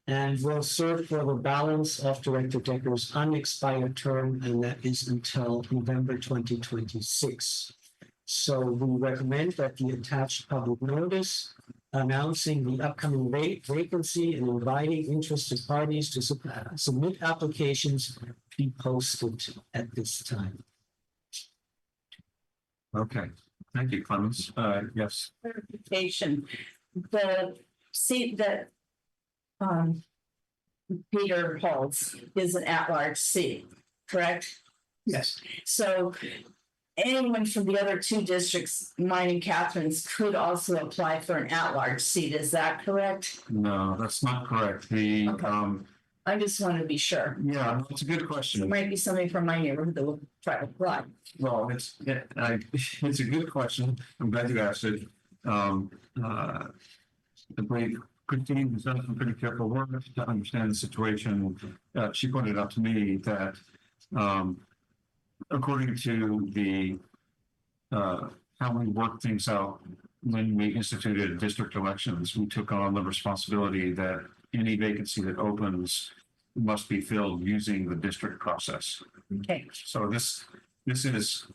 and will serve for the balance of Director Decker's unexpired term, and that is until November 2026. So we recommend that the attached public notice announcing the upcoming vacancy and inviting interested parties to submit applications be posted at this time. Okay, thank you, Clemens. Yes. Clarification, the seat that Peter holds is an at-large seat, correct? Yes. So anyone from the other 2 districts, mine and Catherine's, could also apply for an at-large seat. Is that correct? No, that's not correct. The Okay. I just want to be sure. yeah, it's a good question. There might be somebody from my neighborhood that will try to apply. Well, it's a good question. I'm glad you asked it. I believe Christine has done some pretty careful work to understand the situation. She pointed out to me that according to the how we worked things out when we instituted district elections, we took on the responsibility that any vacancy that opens must be filled using the district process. Okay. So this is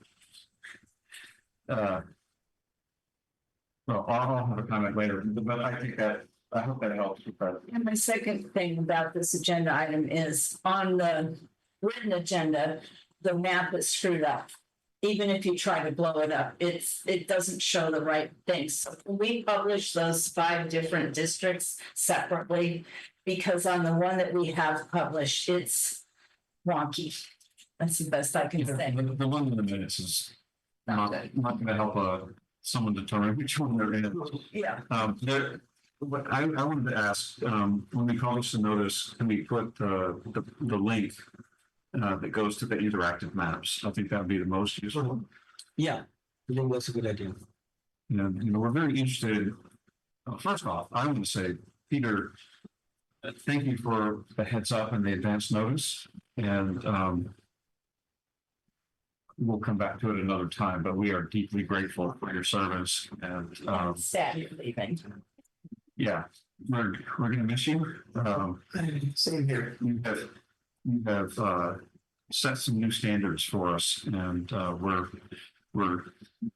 well, I'll have a comment later, but I hope that helps with that. And my second thing about this agenda item is on the written agenda, the map is screwed up. Even if you try to blow it up, it doesn't show the right thing. So we publish those 5 different districts separately, because on the one that we have published, it's wonky. That's the best I can say. The 1 in the minutes is not going to help someone determine which one they're in. Yeah. What I wanted to ask, when we publish the notice, can we put the link that goes to the interactive maps? I think that would be the most useful. Yeah, I think that's a good idea. And we're very interested. First off, I want to say, Peter, thank you for the heads up and the advance notice. And we'll come back to it another time, but we are deeply grateful for your service. And Sad you're leaving. yeah, we're going to miss you. Same here. You have set some new standards for us, and we're going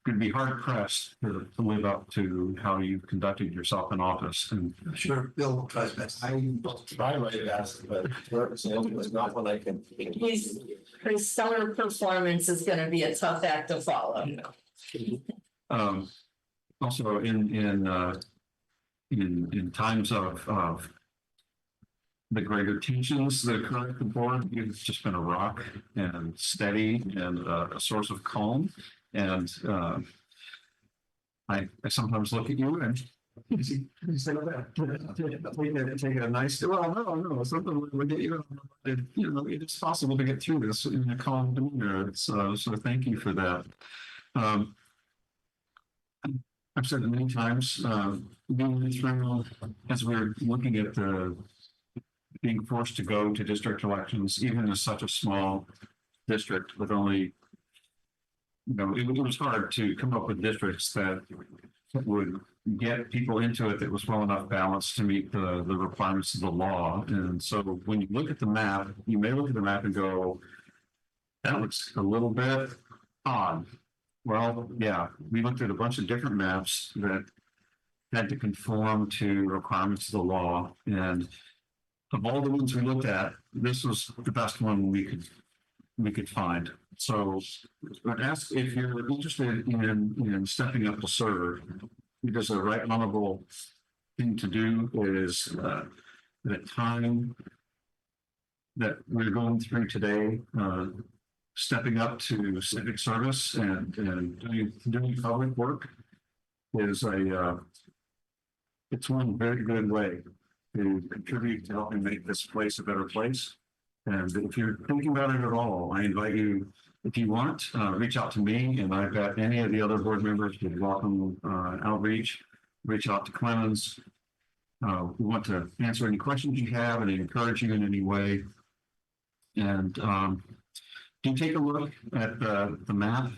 to be hard pressed to live up to how you've conducted yourself in office. And I'm sure Bill tries best. I will try my best, but it was not what I can. His stellar performance is gonna be a tough act to follow. Also in times of the greater tensions that occur at the board, you've just been a rock and steady and a source of calm. And I sometimes look at you and take a nice, well, no, something will get you, you know, it is possible to get through this in a calm demeanor. So thank you for that. I've said it many times, being through, as we're looking at being forced to go to district elections, even in such a small district with only, you know, it was hard to come up with districts that would get people into it that was well enough balanced to meet the requirements of the law. And so when you look at the map, you may look at the map and go, that looks a little bit odd. Well, yeah, we looked at a bunch of different maps that had to conform to requirements of the law. And of all the ones we looked at, this was the best one we could find. So I'd ask if you're interested in stepping up to serve, because the right honorable thing to do is the time that we're going through today, stepping up to civic service and doing public work is it's one very good way to contribute to helping make this place a better place. And if you're thinking about it at all, I invite you, if you want, reach out to me, and I've got any of the other board members would welcome outreach, reach out to Clemens. We want to answer any questions you have and encourage you in any way. And do take a look at the map.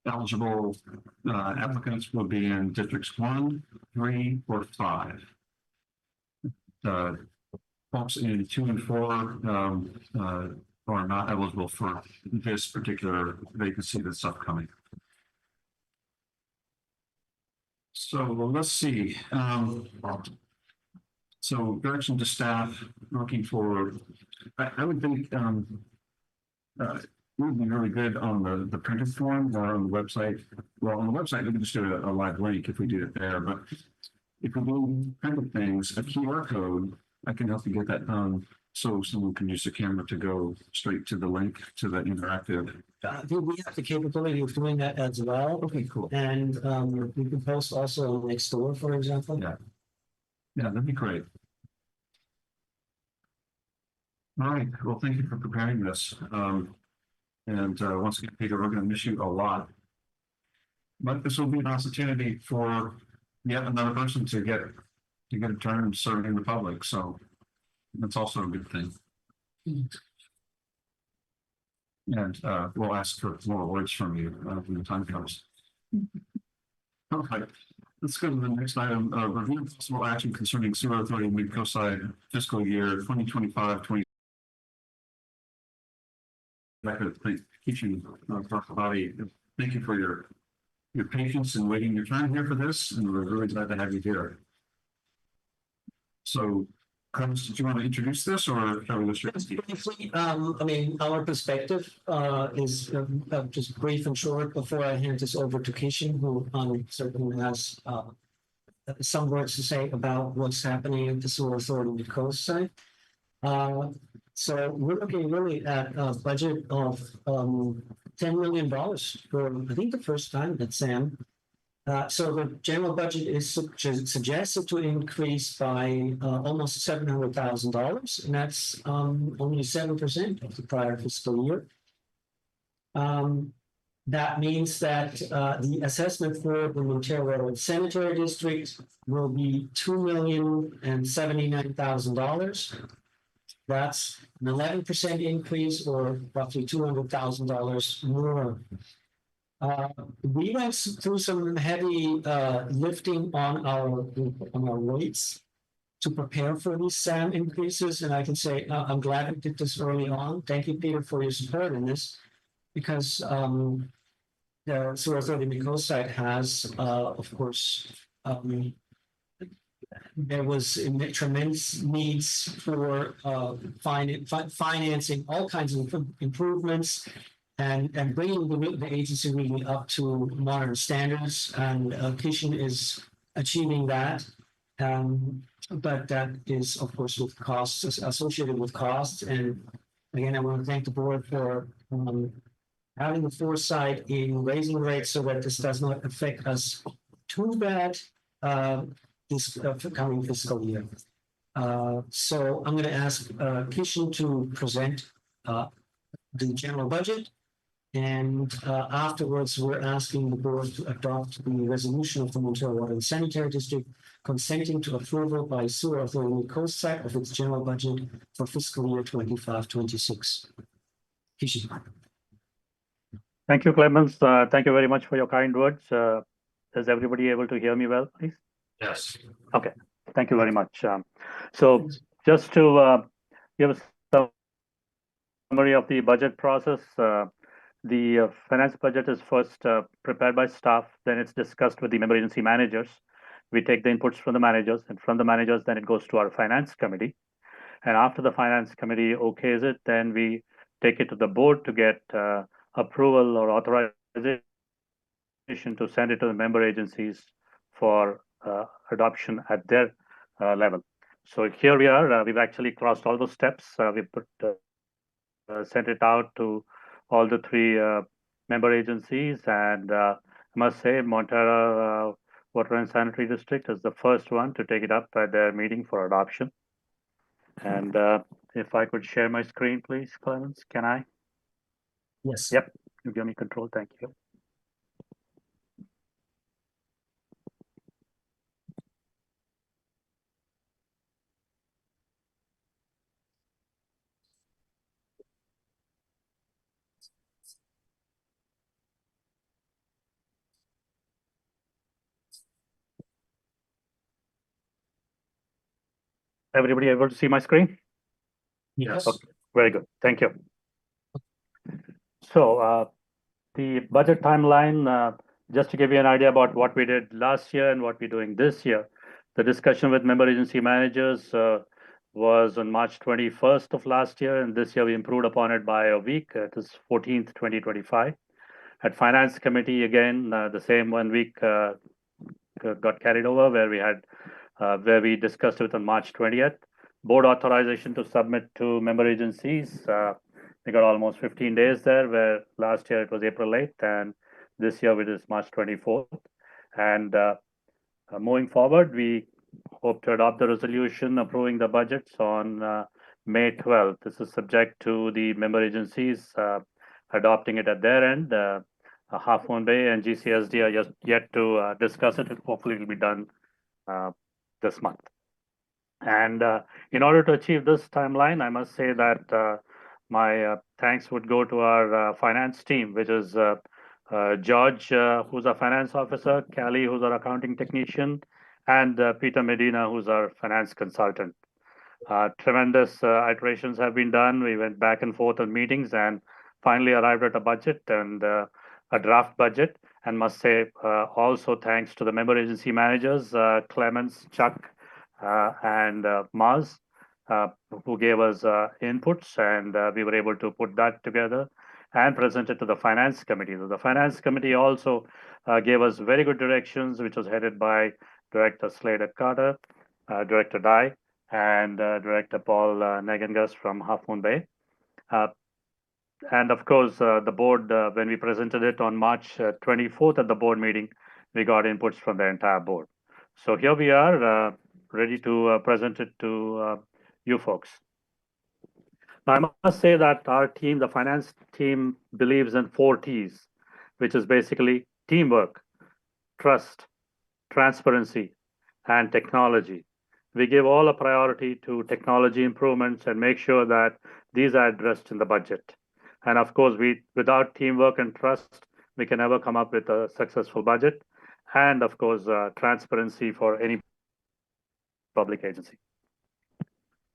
Eligible applicants will be in districts 1, 3, or 5. Folks in 2 and 4 are not eligible for this particular vacancy that's upcoming. So let's see. So direction to staff, looking for, I would think it would be really good on the printed form or on the website. Well, on the website, we can just do a live link if we do it there. But if we do printed things, a QR code, I can help you get that done so someone can use the camera to go straight to the link to the interactive. We have the capability of doing that as well. Okay, cool. And we can post also next door, for example. Yeah, that'd be great. All right. Well, thank you for preparing this. And once again, Peter, we're going to miss you a lot. But this will be an opportunity for yet another person to get a turn serving the public. So that's also a good thing. And we'll ask for more words from you when the time comes. Okay, let's go to the next item. Review possible action concerning sewer authority mid-coastside fiscal year 2025-20. Dr. Bobby, thank you for your patience in waiting your time here for this, and we're really glad to have you here. So, Carlos, did you want to introduce this, or shall we go straight to you? I mean, our perspective is just brief and short before I hand this over to Kishan, who certainly has some words to say about what's happening at the sewer authority on the coast side. So we're looking really at a budget of $10 million for, I think, the first time at SAM. So the general budget is suggested to increase by almost $700,000, and that's only 7% of the prior fiscal year. That means that the assessment for the Montara Sanitary District will be $2,079,000. That's an 11% increase, or roughly $200,000 more. We went through some heavy lifting on our rates to prepare for these SAM increases, and I can say, I'm glad we did this early on. Thank you, Peter, for your support in this, because, the sewer authority Miko site has, of course, there was tremendous needs for financing all kinds of improvements and bringing the agency really up to modern standards. And Kishin is achieving that. But that is, of course, with costs associated with costs. And again, I want to thank the board for having the foresight in raising rates so that this does not affect us too bad this coming fiscal year. So I'm going to ask Kishin to present the general budget. And afterwards, we're asking the board to adopt the resolution of the Montara Water and Sanitary District consenting to approval by Sewer Authority COSAC of its general budget for fiscal year 25-26. Kishin. Thank you, Clemens. Thank you very much for your kind words. Is everybody able to hear me well, please? Yes. Okay, thank you very much. So just to give a summary of the budget process, the finance budget is first prepared by staff, then it's discussed with the member agency managers. We take the inputs from the managers, and from the managers, then it goes to our finance committee. And after the finance committee okays it, then we take it to the board to get approval or authorization to send it to the member agencies for adoption at their level. So here we are. We've actually crossed all those steps. We sent it out to all the three member agencies, and I must say Montara Water and Sanitary District is the first one to take it up at their meeting for adoption. And if I could share my screen, please, Clemens, can I? Yes. Yep, you give me control. Thank you. Everybody able to see my screen? Yes. Okay, very good. Thank you. So the budget timeline, just to give you an idea about what we did last year and what we're doing this year, the discussion with member agency managers was on March 21st of last year, and this year we improved upon it by a week. It is 14th, 2025. At finance committee, again, the same 1 week got carried over where we discussed it on March 20th. Board authorization to submit to member agencies. We got almost 15 days there, where last year it was April 8th, and this year it is March 24th. And moving forward, we hope to adopt the resolution approving the budgets on May 12th. This is subject to the member agencies adopting it at their end. Half Moon Bay and GCSD are yet to discuss it, and hopefully it will be done this month. And in order to achieve this timeline, I must say that my thanks would go to our finance team, which is George, who's our finance officer, Callie, who's our accounting technician, and Peter Medina, who's our finance consultant. Tremendous iterations have been done. We went back and forth on meetings and finally arrived at a budget and a draft budget. And must say also thanks to the member agency managers, Clemens, Chuck, and Maz, who gave us inputs, and we were able to put that together and present it to the finance committee. The finance committee also gave us very good directions, which was headed by Director Slater Carter, Director Dye, and Director Paul Negengas from Half Moon Bay. And of course, the board, when we presented it on March 24th at the board meeting, we got inputs from the entire board. So here we are, ready to present it to you folks. Now, I must say that our team, the finance team, believes in 4 T's, which is basically teamwork, trust, transparency, and technology. We give all a priority to technology improvements and make sure that these are addressed in the budget. And of course, without teamwork and trust, we can never come up with a successful budget. And of course, transparency for any public agency.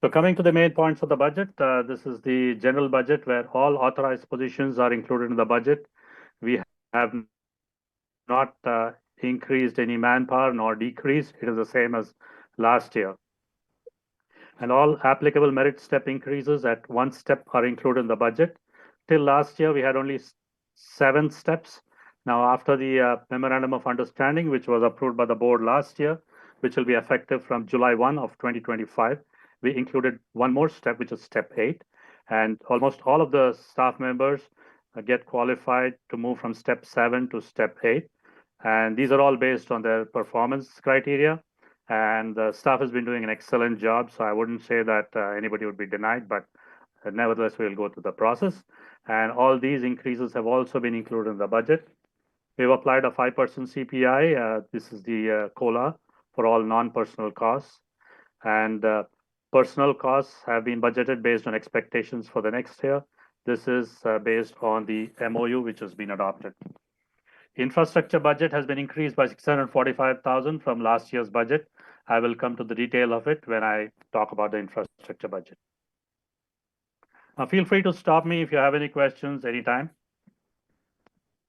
So coming to the main points of the budget, this is the general budget where all authorized positions are included in the budget. We have not increased any manpower nor decreased. It is the same as last year. And all applicable merit step increases at 1 step are included in the budget. Till last year, we had only 7 steps. Now, after the memorandum of understanding, which was approved by the board last year, which will be effective from July 1 of 2025, we included one more step, which is step 8. And almost all of the staff members get qualified to move from step 7 to step 8. And these are all based on their performance criteria. And the staff has been doing an excellent job. So I wouldn't say that anybody would be denied, but nevertheless, we'll go through the process. And all these increases have also been included in the budget. We've applied a 5% CPI. This is the COLA for all non-personal costs. And personal costs have been budgeted based on expectations for the next year. This is based on the MOU, which has been adopted. Infrastructure budget has been increased by 645,000 from last year's budget. I will come to the detail of it when I talk about the infrastructure budget. Now, feel free to stop me if you have any questions anytime.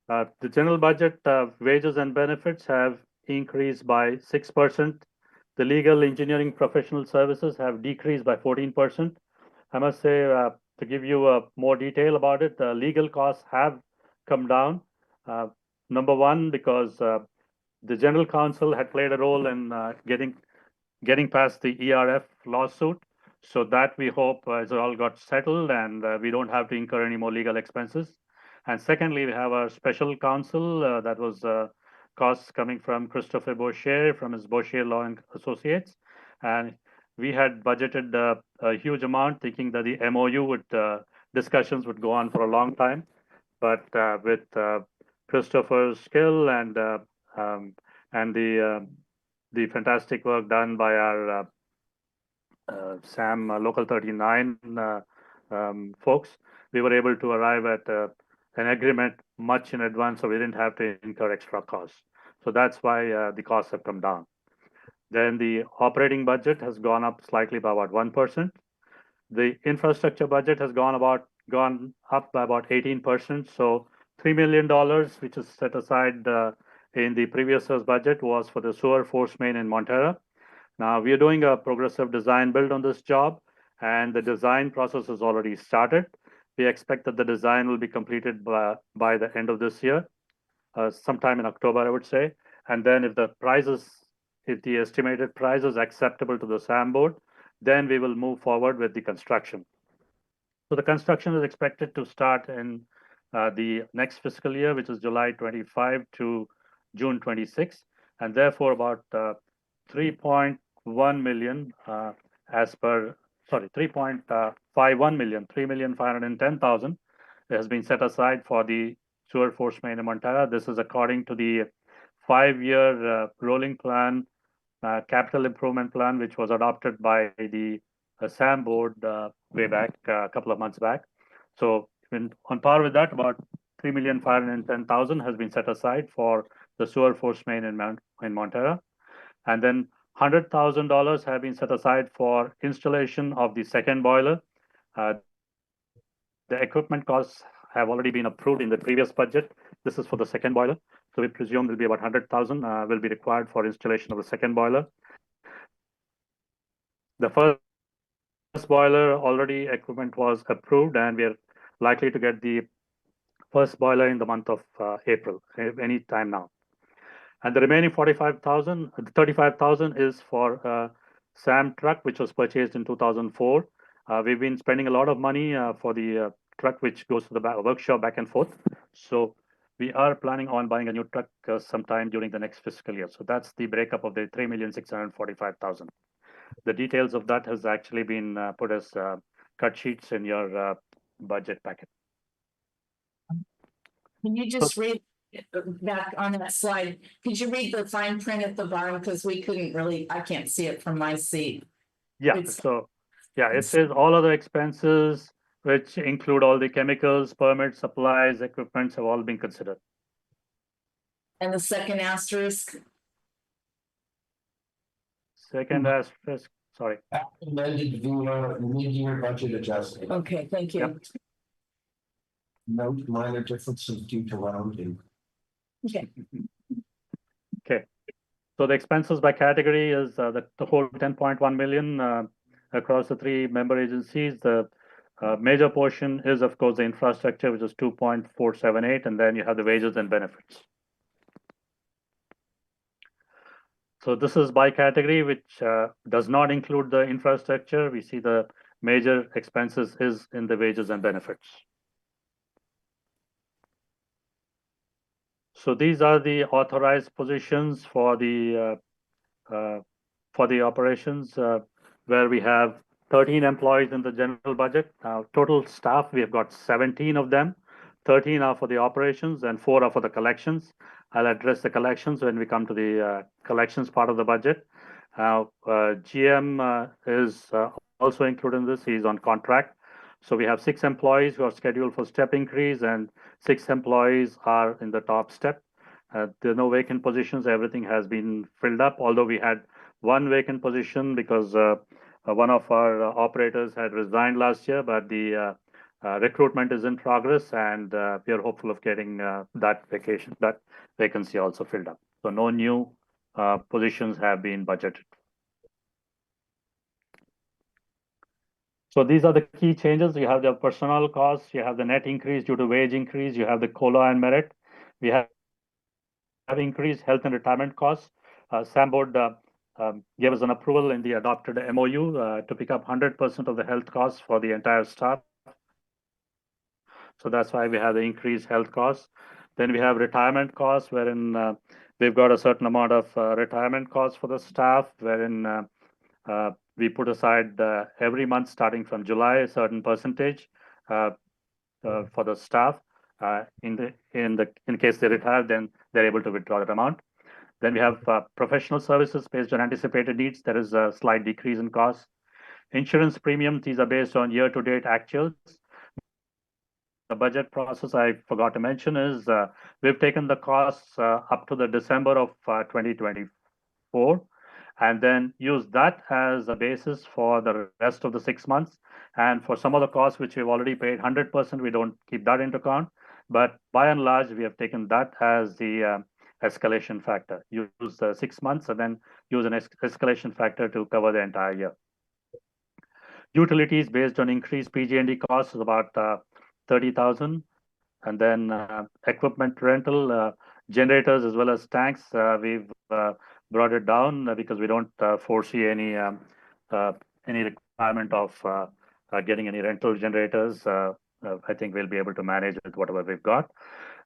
The general budget wages and benefits have increased by 6%. The legal, engineering, professional services have decreased by 14%. I must say, to give you more detail about it, the legal costs have come down. Number one, because the general counsel had played a role in getting past the ERF lawsuit. So that we hope has all got settled and we don't have to incur any more legal expenses. And secondly, we have our special counsel that was costs coming from Christopher Boucher from his Boucher Law and Associates. And we had budgeted a huge amount thinking that the MOU would discussions would go on for a long time. But with Christopher's skill and the fantastic work done by our SAM Local 39 folks, we were able to arrive at an agreement much in advance, so we didn't have to incur extra costs. So that's why the costs have come down. Then the operating budget has gone up slightly by about 1%. The infrastructure budget has gone up by about 18%. So $3 million, which is set aside in the previous year's budget, was for the sewer force main in Montara. Now we are doing a progressive design build on this job, and the design process has already started. We expect that the design will be completed by the end of this year, sometime in October, I would say. And then if the estimated price is acceptable to the SAM board, then we will move forward with the construction. So the construction is expected to start in the next fiscal year, which is July 25 to June 26, and therefore about 3.1 million as per, sorry, 3.51 million, 3,510,000 has been set aside for the sewer force main in Montara. This is according to the 5-year rolling plan, capital improvement plan, which was adopted by the SAM board way back a couple of months back. So on par with that, about 3,510,000 has been set aside for the sewer force main in Montara. And then $100,000 have been set aside for installation of the second boiler. The equipment costs have already been approved in the previous budget. This is for the second boiler. So we presume will be about 100,000 will be required for installation of the second boiler. The first boiler already equipment was approved, and we are likely to get the first boiler in the month of April, any time now. And the remaining 35,000 is for SAM truck, which was purchased in 2004. We've been spending a lot of money for the truck, which goes to the workshop back and forth. So we are planning on buying a new truck sometime during the next fiscal year. So that's the breakup of the 3,645,000. The details of that has actually been put as cut sheets in your budget packet. Can you just read back on that slide? Could you read the fine print at the bottom? Because we couldn't really, I can't see it from my seat. Yeah, it says all other expenses, which include all the chemicals, permits, supplies, equipments have all been considered. And the second asterisk? Second asterisk, sorry. Amended via mid-year budget adjustment. Okay, thank you. Note minor differences due to rounding. Okay. So the expenses by category is the whole 10.1 million across the three member agencies. The major portion is, of course, the infrastructure, which is 2.478, and then you have the wages and benefits. So this is by category, which does not include the infrastructure. We see the major expenses is in the wages and benefits. So these are the authorized positions for the operations, where we have 13 employees in the general budget. Total staff, we have got 17 of them. 13 are for the operations and 4 are for the collections. I'll address the collections when we come to the collections part of the budget. GM is also included in this. He's on contract. So we have 6 employees who are scheduled for step increase and 6 employees are in the top step. There are no vacant positions. Everything has been filled up, although we had one vacant position because one of our operators had resigned last year, but the recruitment is in progress and we are hopeful of getting that vacancy also filled up. So no new positions have been budgeted. So these are the key changes. You have the personnel costs, you have the net increase due to wage increase, you have the COLA and merit. We have increased health and retirement costs. SAM board gave us an approval in the adopted MOU to pick up 100% of the health costs for the entire staff. So that's why we have the increased health costs. Then we have retirement costs, wherein we've got a certain amount of retirement costs for the staff, wherein we put aside every month starting from July a certain percentage for the staff. In case they retire, then they're able to withdraw that amount. Then we have professional services based on anticipated needs. There is a slight decrease in costs. Insurance premiums, these are based on year-to-date actuals. The budget process I forgot to mention is we've taken the costs up to the December of 2024 and then use that as a basis for the rest of the 6 months. And for some of the costs which we've already paid 100%, we don't keep that into account. But by and large, we have taken that as the escalation factor. Use 6 months and then use an escalation factor to cover the entire year. Utilities based on increased PG&E costs is about 30,000. And then equipment rental, generators as well as tanks, we've brought it down because we don't foresee any requirement of getting any rental generators. I think we'll be able to manage with whatever we've got.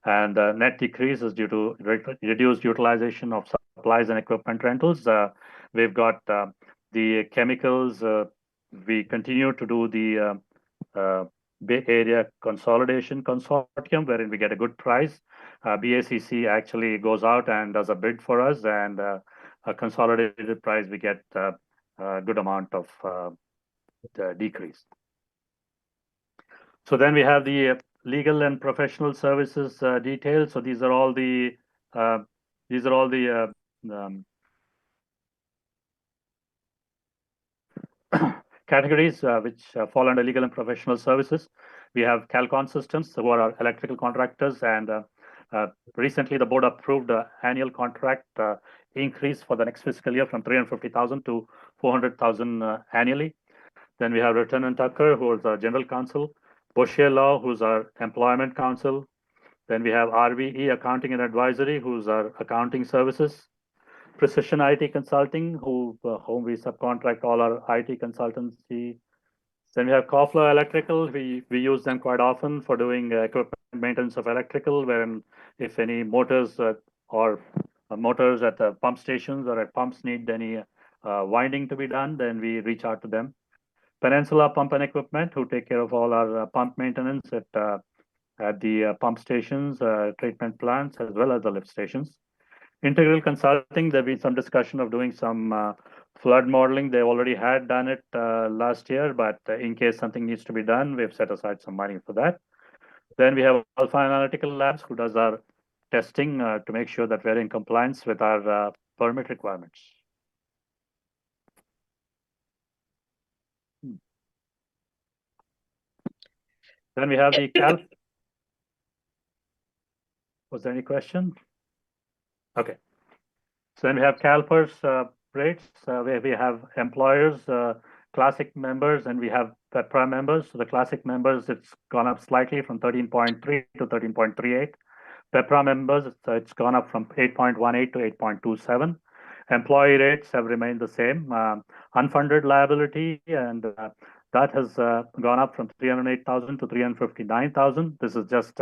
And net decrease is due to reduced utilization of supplies and equipment rentals. We've got the chemicals. We continue to do the Bay Area Consolidation Consortium, wherein we get a good price. BACC actually goes out and does a bid for us, and a consolidated price, we get a good amount of decrease. So then we have the legal and professional services details. So these are all the categories which fall under legal and professional services. We have Calcon Systems, who are our electrical contractors, and recently the board approved an annual contract increase for the next fiscal year from 350,000 to 400,000 annually. Then we have Return and Tucker, who is our general counsel, Boshier Law, who's our employment counsel. Then we have RVE Accounting and Advisory, who's our accounting services. Precision IT Consulting, whom we subcontract all our IT consultancy. Then we have Kofler Electrical. We use them quite often for doing equipment maintenance of electrical, wherein if any motors or motors at the pump stations or at pumps need any winding to be done, then we reach out to them. Peninsula Pump and Equipment, who take care of all our pump maintenance at the pump stations, treatment plants, as well as the lift stations. Integral Consulting, there'll be some discussion of doing some flood modeling. They already had done it last year, but in case something needs to be done, we've set aside some money for that. Then we have Alpha Analytical Labs, who does our testing to make sure that we're in compliance with our permit requirements. Then we have the Cal. Was there any question? Okay. So then we have CalPERS rates, where we have employers, classic members, and we have PEPRA members. So the classic members, it's gone up slightly from 13.3 to 13.38. PEPRA members, it's gone up from 8.18 to 8.27. Employee rates have remained the same. Unfunded liability, and that has gone up from 308,000 to 359,000. This is just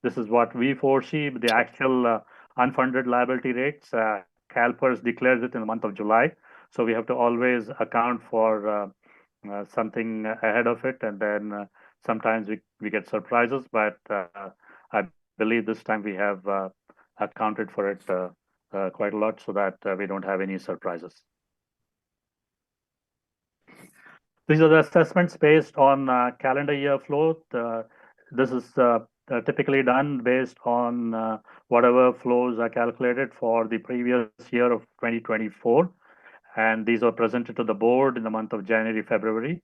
this is what we foresee. The actual unfunded liability rates, CalPERS declares it in the month of July. So we have to always account for something ahead of it, and then sometimes we get surprises. But I believe this time we have accounted for it quite a lot, so that we don't have any surprises. These are the assessments based on calendar year flow. This is typically done based on whatever flows are calculated for the previous year of 2024. And these are presented to the board in the month of January, February.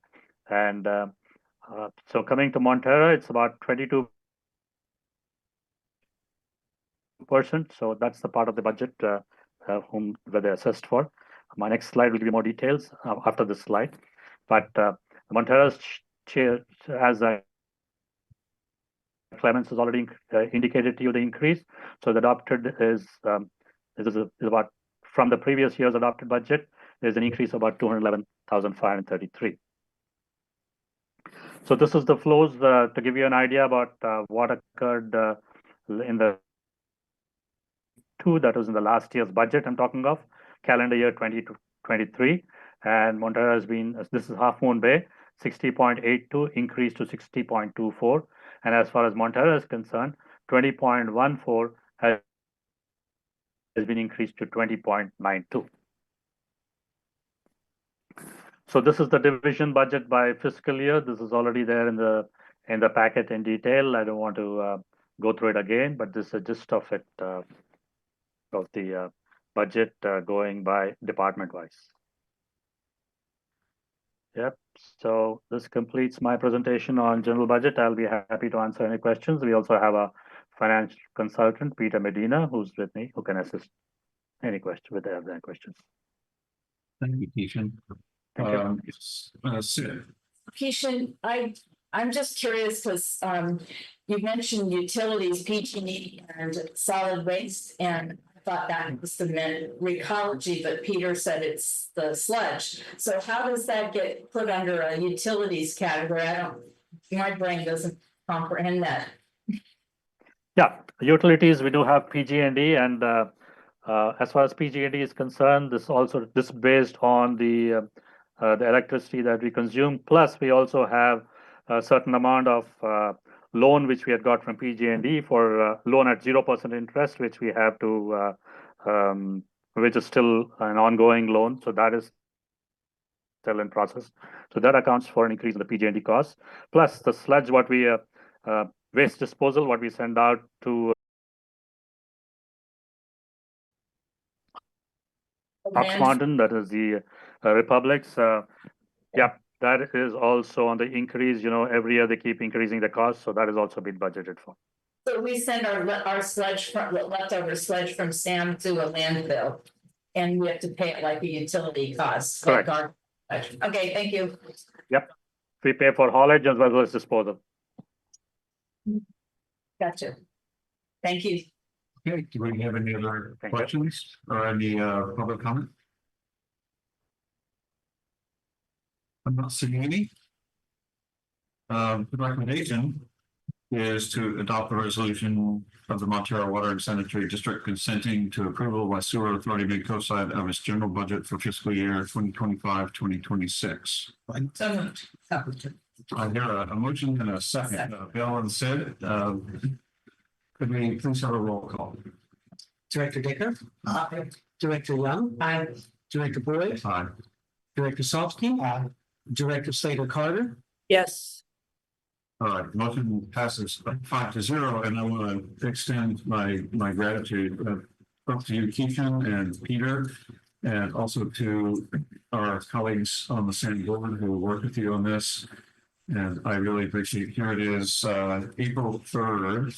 And so coming to Montara, it's about 22%. So that's the part of the budget where they're assessed for. My next slide will give you more details after this slide. But Montara's chair, as Clemens has already indicated to you the increase. So the adopted is about, from the previous year's adopted budget, there's an increase of about 211,533. So this is the flows to give you an idea about what occurred in the that was in the last year's budget I'm talking of, calendar year 2023. And Montara has been, this is Half Moon Bay, 60.82 increased to 60.24. And as far as Montara is concerned, 20.14 has been increased to 20.92. So this is the division budget by fiscal year. This is already there in the packet in detail. I don't want to go through it again, but this is a gist of it, of the budget going by department wise. Yep. So this completes my presentation on general budget. I'll be happy to answer any questions. We also have a financial consultant, Peter Medina, who's with me, who can assist any question with their questions. Thank you, Keishan. Sid. Keishan, I'm just curious because you mentioned utilities, PG&E, and solid waste, and I thought that was the ecology, but Peter said it's the sludge. So how does that get put under a utilities category? My brain doesn't comprehend that. Yeah, utilities, we do have PG&E, and as far as PG&E is concerned, this based on the electricity that we consume. Plus, we also have a certain amount of loan which we had got from PG&E for loan at 0% interest, which we have to, which is still an ongoing loan. So that is still in process. So that accounts for an increase in the PG&E costs. Plus the sludge, what we waste disposal, what we send out to Oxmountain, that is the Republics. Yeah, that is also on the increase. You know, every year they keep increasing the cost, so that has also been budgeted for. So we send our sludge from leftover sludge from Sam to a landfill, and we have to pay it like a utility cost. Correct. Okay, thank you. Yep, we pay for haulage as well as disposal. Gotcha. Thank you. Okay, do we have any other questions or any public comment? I'm not seeing any. The recommendation is to adopt the resolution of the Montara Water and Sanitary District consenting to approval by Sewer Authority Mid-Coastside of its general budget for fiscal year 2025-2026. I hear a motion and a second. Bill and Sid, could we please have a roll call? Director Dicker? Aye. Director Young? Aye. Director Boyd? Aye. Director Saltzky? Aye. Director Slater Carter? Yes. All right, motion passes 5-0, and I want to extend my gratitude both to you, Keishan and Peter, and also to our colleagues on the same board who worked with you on this. And I really appreciate, here it is, April 3rd.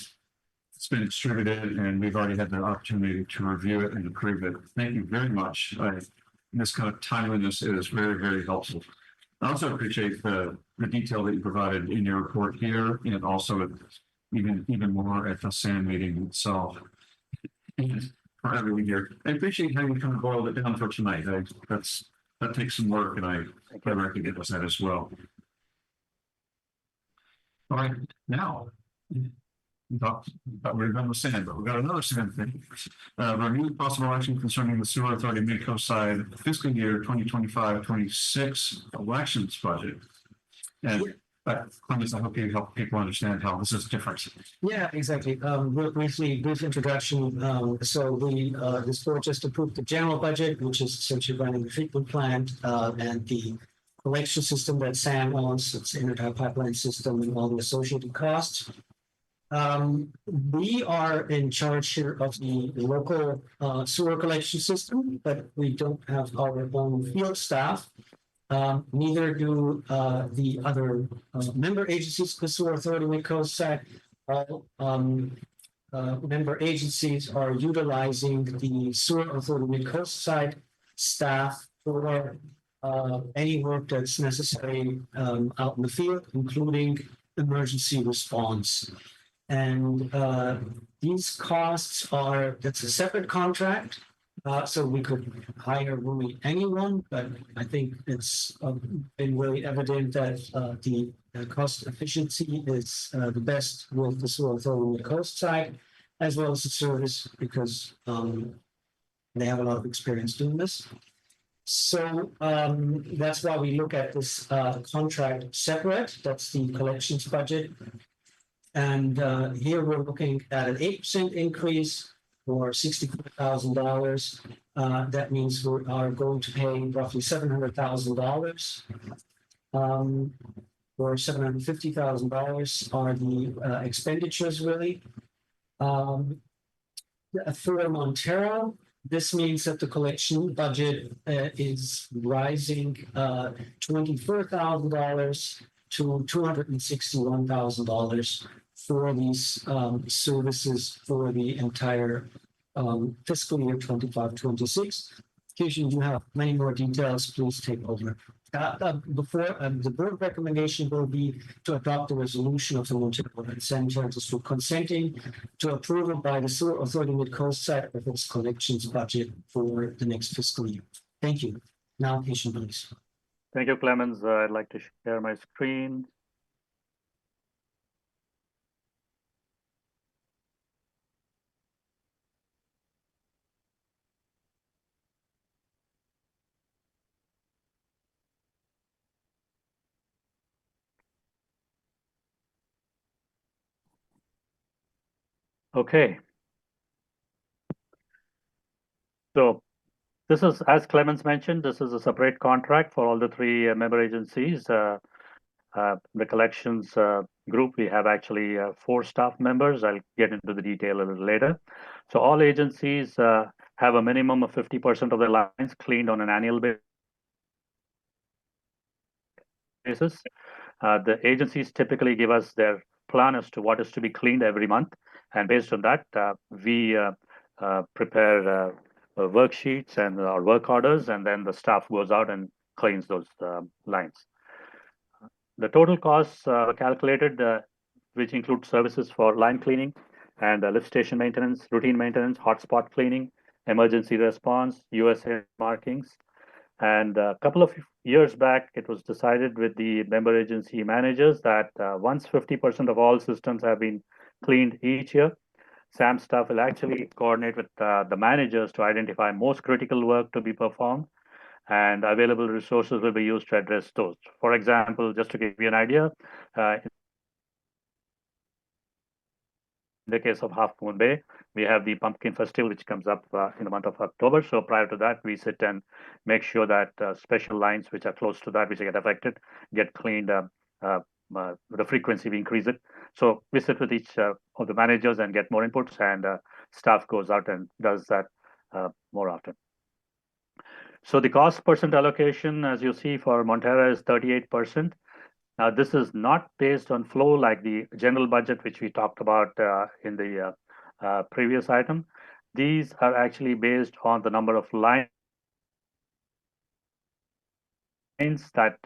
It's been distributed and we've already had the opportunity to review it and approve it. Thank you very much. This kind of timeliness is very, very helpful. I also appreciate the detail that you provided in your report here and also even more at the SAM meeting itself. And for everyone here, I appreciate how you kind of boiled it down for tonight. That takes some work and I recognize that as well. All right, now. We thought we were done with sand, but we got another sand thing. Review possible action concerning the sewer authority Midco side fiscal year 2025-26 elections budget. And Clemens, I hope you help people understand how this is different. Yeah, exactly. Brief introduction. This board just approved the general budget, which is essentially running the treatment plant and the collection system that Sam owns. It's the intertie pipeline system and all the associated costs. We are in charge here of the local sewer collection system, but we don't have our own field staff. Neither do the other member agencies of the Sewer Authority Midco side. All member agencies are utilizing the Sewer Authority Midco side staff for any work that's necessary out in the field, including emergency response. And these costs that's a separate contract. So we could hire really anyone, but I think it's been really evident that the cost efficiency is the best with the Sewer Authority on the coast side, as well as the service, because they have a lot of experience doing this. So that's why we look at this contract separate. That's the collections budget. And here we're looking at an 8% increase for $64,000. That means we are going to pay roughly $700,000. Or $750,000 are the expenditures really. For Montara, this means that the collection budget is rising $24,000 to $261,000 for these services for the entire fiscal year 25-26. Occasionally, you have many more details. Please take over. The board recommendation will be to adopt the resolution of the Montara Sanitary District consenting to approval by the Sewer Authority Midco side of its collections budget for the next fiscal year. Thank you. Now, patient, please. Thank you, Clemens. I'd like to share my screen. Okay. So this is, as Clemens mentioned, this is a separate contract for all the three member agencies. The collections group, we have actually 4 staff members. I'll get into the detail a little later. So all agencies have a minimum of 50% of their lines cleaned on an annual basis. The agencies typically give us their plan as to what is to be cleaned every month. And based on that, we prepare worksheets and our work orders, and then the staff goes out and cleans those lines. The total costs are calculated, which include services for line cleaning and lift station maintenance, routine maintenance, hotspot cleaning, emergency response, USA markings. And a couple of years back, it was decided with the member agency managers that once 50% of all systems have been cleaned each year, SAM staff will actually coordinate with the managers to identify most critical work to be performed, and available resources will be used to address those. For example, just to give you an idea, in the case of Half Moon Bay, we have the Pumpkin Festival, which comes up in the month of October. So prior to that, we sit and make sure that special lines which are close to that, which get affected, get cleaned. The frequency, we increase it. So we sit with each of the managers and get more inputs, and staff goes out and does that more often. So the cost percent allocation, as you see for Montara, is 38%. Now, this is not based on flow like the general budget, which we talked about in the previous item. These are actually based on the number of lines that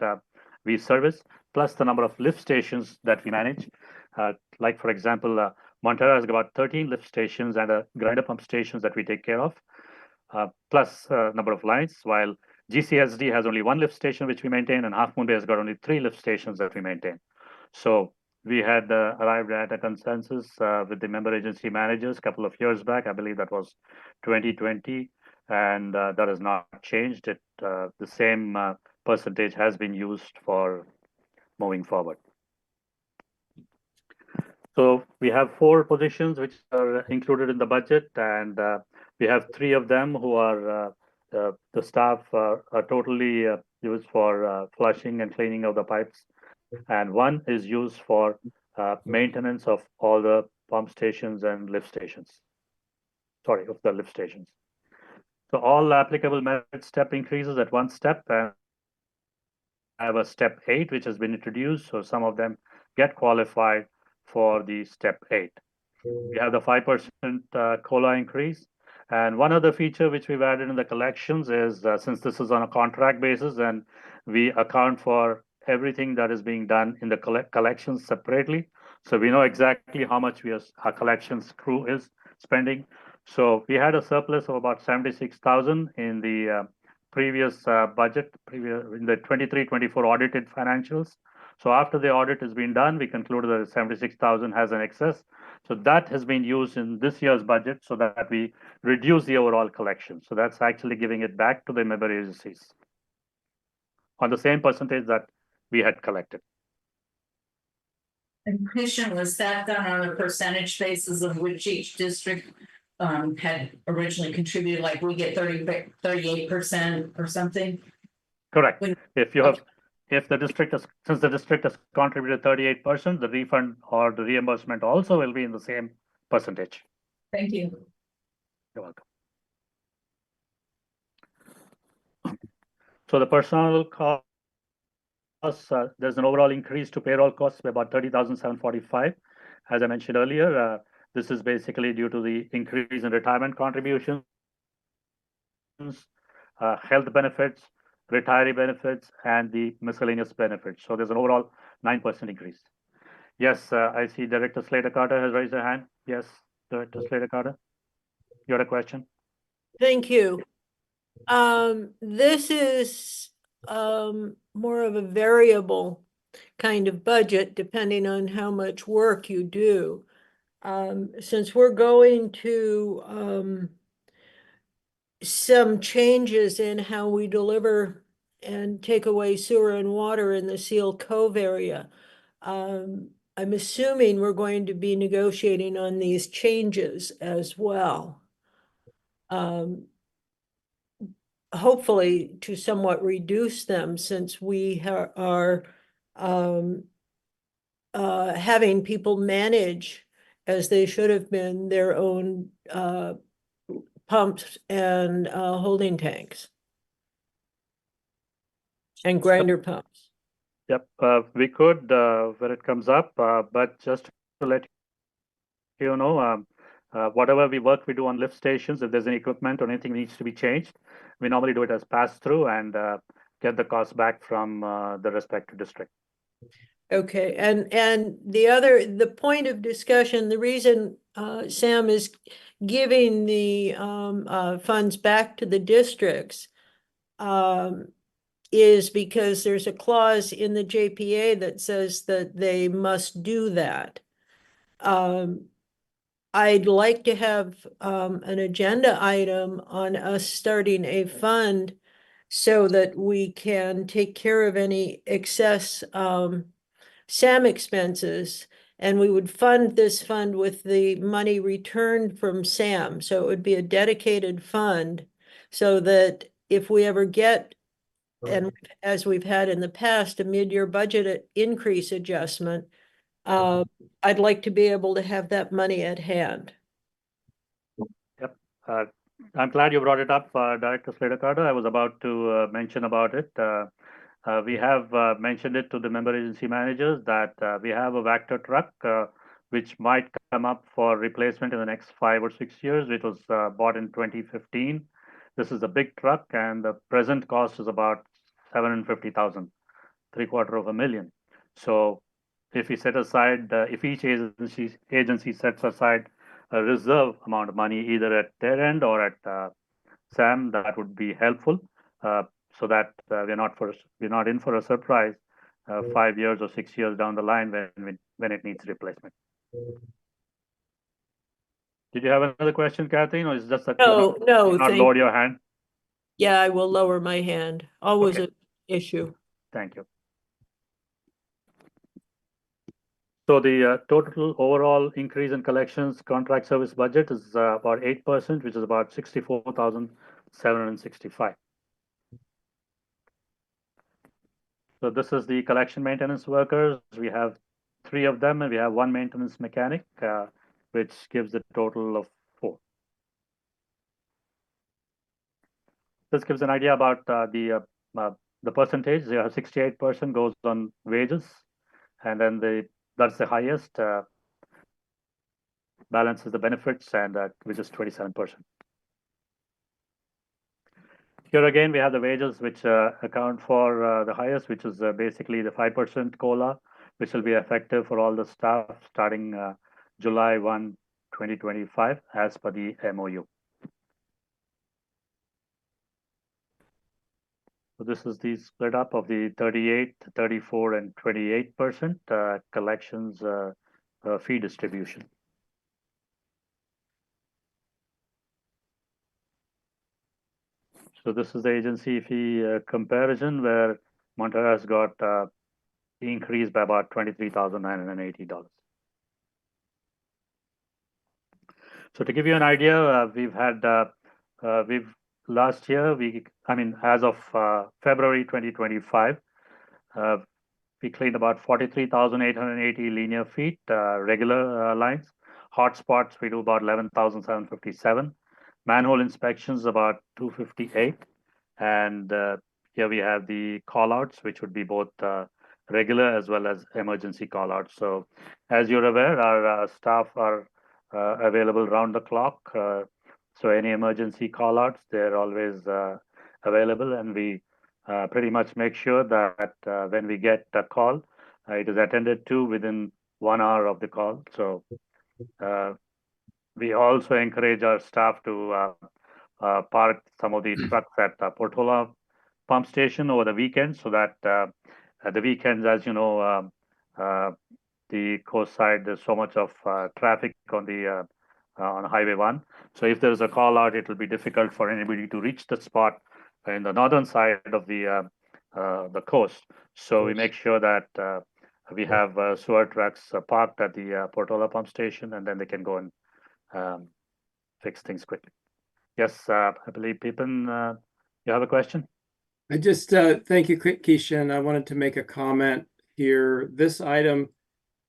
we service, plus the number of lift stations that we manage. Like, for example, Montara has about 13 lift stations and a grinder pump stations that we take care of, plus number of lines, while GCSD has only one lift station which we maintain, and Half Moon Bay has got only 3 lift stations that we maintain. So we had arrived at a consensus with the member agency managers a couple of years back. I believe that was 2020, and that has not changed. The same percentage has been used for moving forward. So we have 4 positions which are included in the budget, and we have 3 of them who are the staff are totally used for flushing and cleaning of the pipes, and 1 is used for maintenance of all the pump stations and lift stations. Sorry, of the lift stations. So all applicable merit step increases at 1 step, and I have a step 8 which has been introduced. So some of them get qualified for the step 8. We have the 5% COLA increase. And one other feature which we've added in the collections is since this is on a contract basis, and we account for everything that is being done in the collections separately. So we know exactly how much our collections crew is spending. So we had a surplus of about 76,000 in the previous budget, in the 23-24 audited financials. So after the audit has been done, we concluded that 76,000 has an excess. So that has been used in this year's budget so that we reduce the overall collection. So that's actually giving it back to the member agencies on the same percentage that we had collected. And Christian, was that done on a percentage basis of which each district had originally contributed, like we get 38% or something? Correct. If the district has, since the district has contributed 38%, the refund or the reimbursement also will be in the same percentage. Thank you. You're welcome. So the personnel costs, there's an overall increase to payroll costs by about 30,745. As I mentioned earlier, this is basically due to the increase in retirement contributions, health benefits, retiree benefits, and the miscellaneous benefits. So there's an overall 9% increase. Yes, I see Director Slater Carter has raised her hand. Yes, Director Slater Carter, you had a question? Thank you. This is more of a variable kind of budget depending on how much work you do. Since we're going to some changes in how we deliver and take away sewer and water in the Seal Cove area, I'm assuming we're going to be negotiating on these changes as well. Hopefully to somewhat reduce them, since we are having people manage, as they should have been, their own pumps and holding tanks and grinder pumps. Yep, we could when it comes up, but just to let you know, whatever work we do on lift stations, if there's any equipment or anything needs to be changed, we normally do it as pass through and get the cost back from the respective district. Okay, and the point of discussion, the reason Sam is giving the funds back to the districts is because there's a clause in the JPA that says that they must do that. I'd like to have an agenda item on us starting a fund so that we can take care of any excess SAM expenses, and we would fund this fund with the money returned from SAM. So it would be a dedicated fund so that if we ever get, and as we've had in the past, a mid-year budget increase adjustment, I'd like to be able to have that money at hand. Yep. I'm glad you brought it up, Director Slater Carter. I was about to mention about it. We have mentioned it to the member agency managers that we have a Vector truck which might come up for replacement in the next 5 or 6 years. It was bought in 2015. This is a big truck, and the present cost is about 750,000, $750,000. So, if we set aside, if each agency sets aside a reserve amount of money, either at their end or at Sam, that would be helpful, so that we're not in for a surprise 5 years or 6 years down the line when it needs replacement. Did you have another question, Kathleen, or is it just that No, no, not thank, lowered your hand? yeah, I will lower my hand. Always Okay. an issue. Thank you. So the total overall increase in collections contract service budget is about 8%, which is about 64,765. So this is the collection maintenance workers. We have 3 of them, and we have 1 maintenance mechanic, which gives a total of 4. This gives an idea about the percentage. 68% goes on wages, and then that's the highest. Balance is the benefits, and which is 27%. Here again, we have the wages, which account for the highest, which is basically the 5% COLA, which will be effective for all the staff starting July 1, 2025, as per the MOU. So this is the split up of the 38, 34, and 28% collections fee distribution. So this is the agency fee comparison, where Montara has got increased by about $23,980. So to give you an idea, last year, as of February 2025, we cleaned about 43,880 linear feet, regular lines. Hotspots, we do about 11,757. Manhole inspections, about 258. And here we have the callouts, which would be both regular as well as emergency callouts. So as you're aware, our staff are available round the clock. So any emergency callouts, they're always available, and we pretty much make sure that when we get a call, it is attended to within 1 hour of the call. So we also encourage our staff to park some of the trucks at Portola pump station over the weekend, so that at the weekends, as you know, the coast side, there's so much of traffic on the on Highway 1. So if there's a call out, it will be difficult for anybody to reach the spot in the northern side of the coast. So we make sure that we have sewer trucks parked at the Portola pump station, and then they can go and fix things quickly. Yes, I believe Pippin, you have a question? I just thank you, Keisha, and I wanted to make a comment here. This item,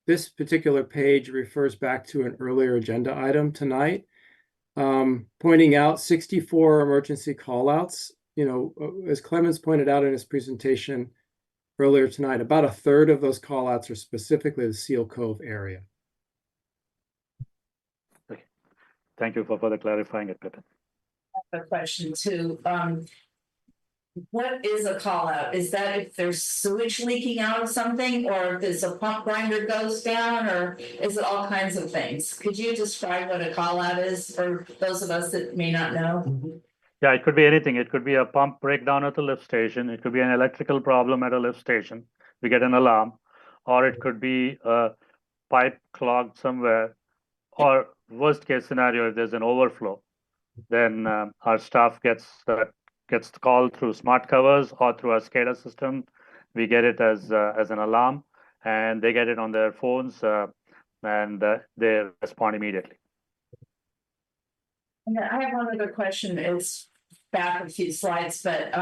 this particular page refers back to an earlier agenda item tonight, pointing out 64 emergency callouts. You know, as Clemens pointed out in his presentation earlier tonight, about a third of those callouts are specifically the Seal Cove area. Okay. Thank you for further clarifying it, Pippin. I have a question too. What is a call out? Is that if there's sewage leaking out of something, or if there's a pump grinder goes down, or is it all kinds of things? Could you describe what a call out is for those of us that may not know? Yeah, it could be anything. It could be a pump breakdown at the lift station. It could be an electrical problem at a lift station. We get an alarm, or it could be a pipe clogged somewhere, or worst case scenario, if there's an overflow, then our staff gets the call through smart covers or through our SCADA system. We get it as an alarm, and they get it on their phones, and they respond immediately. And I have one other question. It's back a few slides, but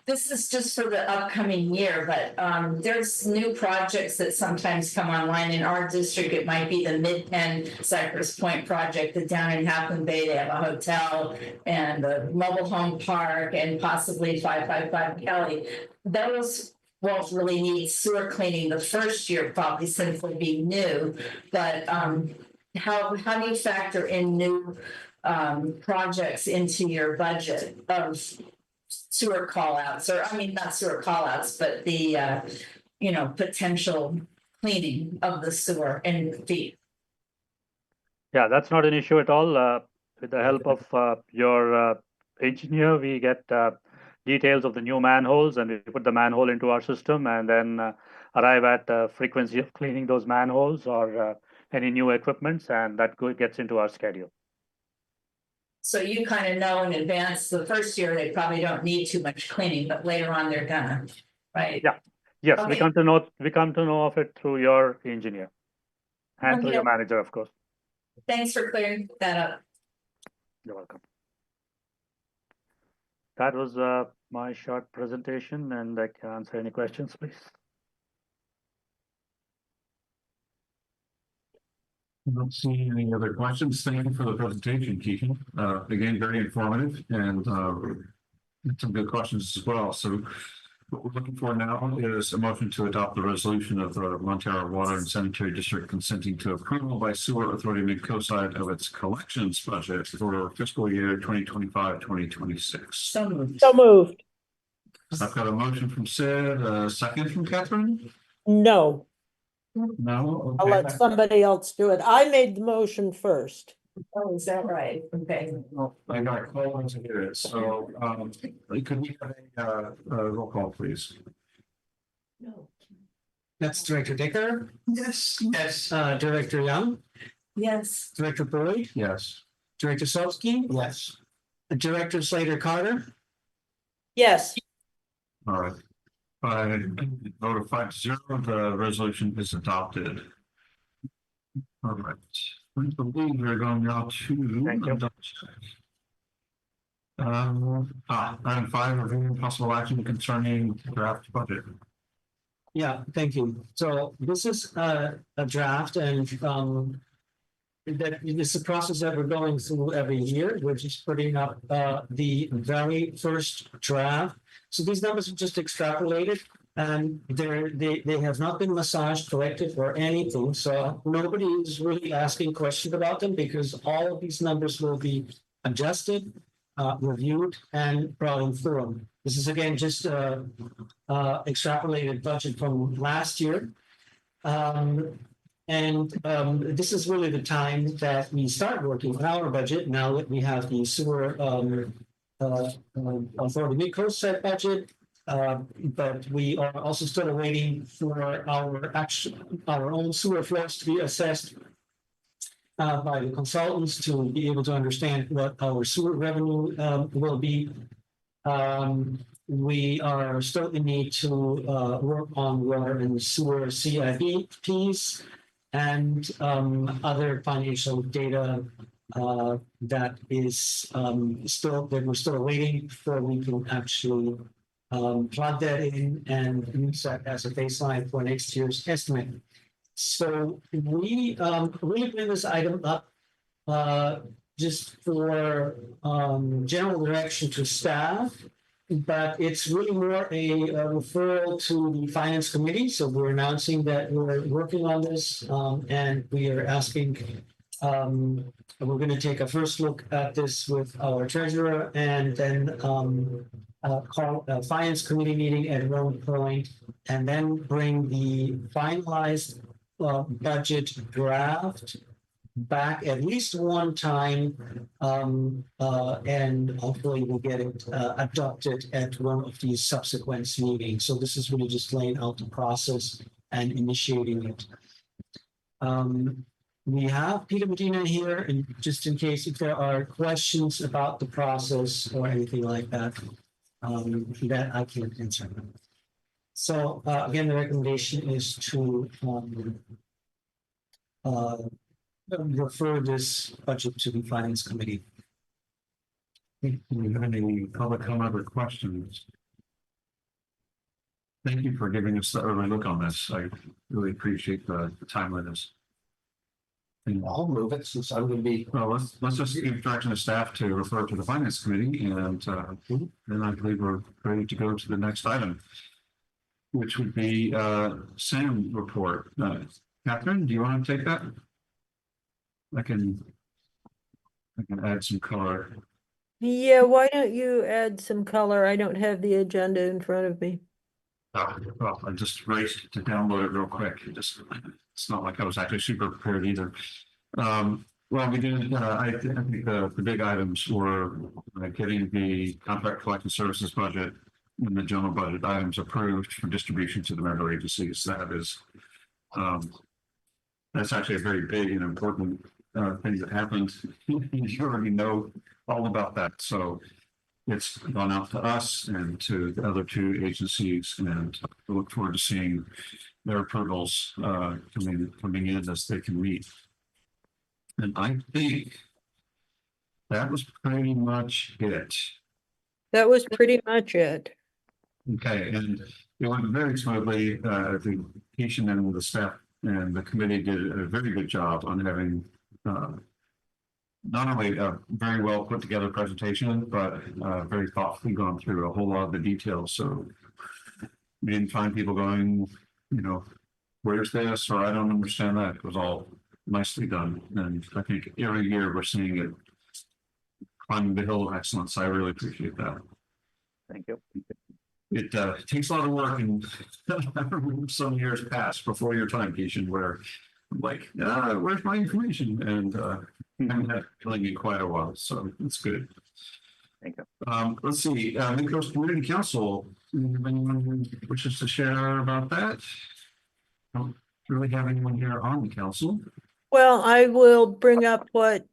this is just for the upcoming year. But there's new projects that sometimes come online in our district. It might be the Mid-Penn Cypress Point project, the down in Half Moon Bay. They have a hotel and the mobile home park, and possibly 555 Kelly. Those won't really need sewer cleaning the first year, probably since it'll be new, but, how do you factor in new, projects into your budget of sewer callouts, or, I mean, not sewer callouts, but the, potential cleaning of the sewer and the. Yeah, that's not an issue at all. With the help of your engineer, we get details of the new manholes and we put the manhole into our system and then arrive at frequency of cleaning those manholes or any new equipments, and that gets into our schedule. So you kind of know in advance, the first year, they probably don't need too much cleaning, but later on they're gonna, right? Yeah. Yes, we Okay. come to know of it through your engineer and through your Okay. manager, of course. Thanks for clearing that up. You're welcome. That was my short presentation, and I can answer any questions, please. I don't see any other questions. Thank you for the presentation, Keaton. Again, very informative and some good questions as well. So what we're looking for now is a motion to adopt the resolution of the Montara Water and Sanitary District consenting to approval by Sewer Authority mid-co-side of its collections budget for fiscal year 2025-2026. So moved. So moved. I've got a motion from Sid, a second from Catherine? No, No? I'll Okay. let somebody else do it. I made the motion first. Oh, is that right? Okay. Well, I got called to do it, so, could we have a roll call, please? That's Director Dicker, Yes, yes. Director Young, Yes. Director Boyd, Yes. Director Solsky, Yes. Director Slater Carter, Yes, All right. By vote of 5-0, the resolution is adopted. All right. I believe we're going now to. Thank you. Item 5, reviewing possible action concerning draft budget. Yeah, thank you. So this is a draft and that this is a process that we're going through every year. We're just putting up the very first draft. So these numbers are just extrapolated and they have not been massaged, corrected or anything. So nobody is really asking questions about them because all of these numbers will be adjusted, reviewed and brought in form. This is again just extrapolated budget from last year. This is really the time that we start working on our budget now that we have the sewer authority mid-coast budget. But we are also still waiting for our own sewer flows to be assessed by the consultants to be able to understand what our sewer revenue will be. We are still in need to work on water and sewer CIPs and other financial data that we're still waiting for. We can actually plug that in and use that as a baseline for next year's estimate. So we really bring this item up just for general direction to staff, but it's really more a referral to the finance committee. So we're announcing that we're working on this and we are asking, we're going to take a first look at this with our treasurer and then call a finance committee meeting at one point and then bring the finalized budget draft back at least one time and hopefully we'll get it adopted at one of these subsequent meetings. So this is really just laying out the process and initiating it. We have Peter Medina here, and just in case if there are questions about the process or anything like that, that I can answer. So again, the recommendation is to refer this budget to the finance committee. Do you have any public comment or questions? Thank you for giving us the early look on this. I really appreciate the timeliness. I'll move it since I'm going to be. Well, let's just give direction to staff to refer to the finance committee and then I believe we're ready to go to the next item. which would be SAM report. Catherine, do you want to take that? I can add some color. Yeah, why don't you add some color? I don't have the agenda in front of me. Well, I just raced to download it real quick. It's not like I was actually super prepared either. Well, we did, I think the big items were getting the contract collection services budget and the general budget items approved for distribution to the member agencies. That is, that's actually a very big and important thing that happened. You already know all about that. So it's gone out to us and to the other two agencies, and I look forward to seeing their approvals coming in as they can meet. And I think that was pretty much it. That was pretty much it. Okay, and it went very smoothly. I think Keishan and the staff and the committee did a very good job on having not only a very well put together presentation, but very thoughtfully gone through a whole lot of the details. So we didn't find people going, you know, where's this, or I don't understand that. It was all nicely done. And I think every year we're seeing it climbing the hill of excellence. I really appreciate that. Thank you. It takes a lot of work, and I remember some years past before your time, Keishan, where I'm like, where's my information? And I haven't had feeling in quite a while, so it's good. Thank you. Let's see, Midcoast Community Council, anyone who wishes to share about that? I don't really have anyone here on the council. Well, I will bring up what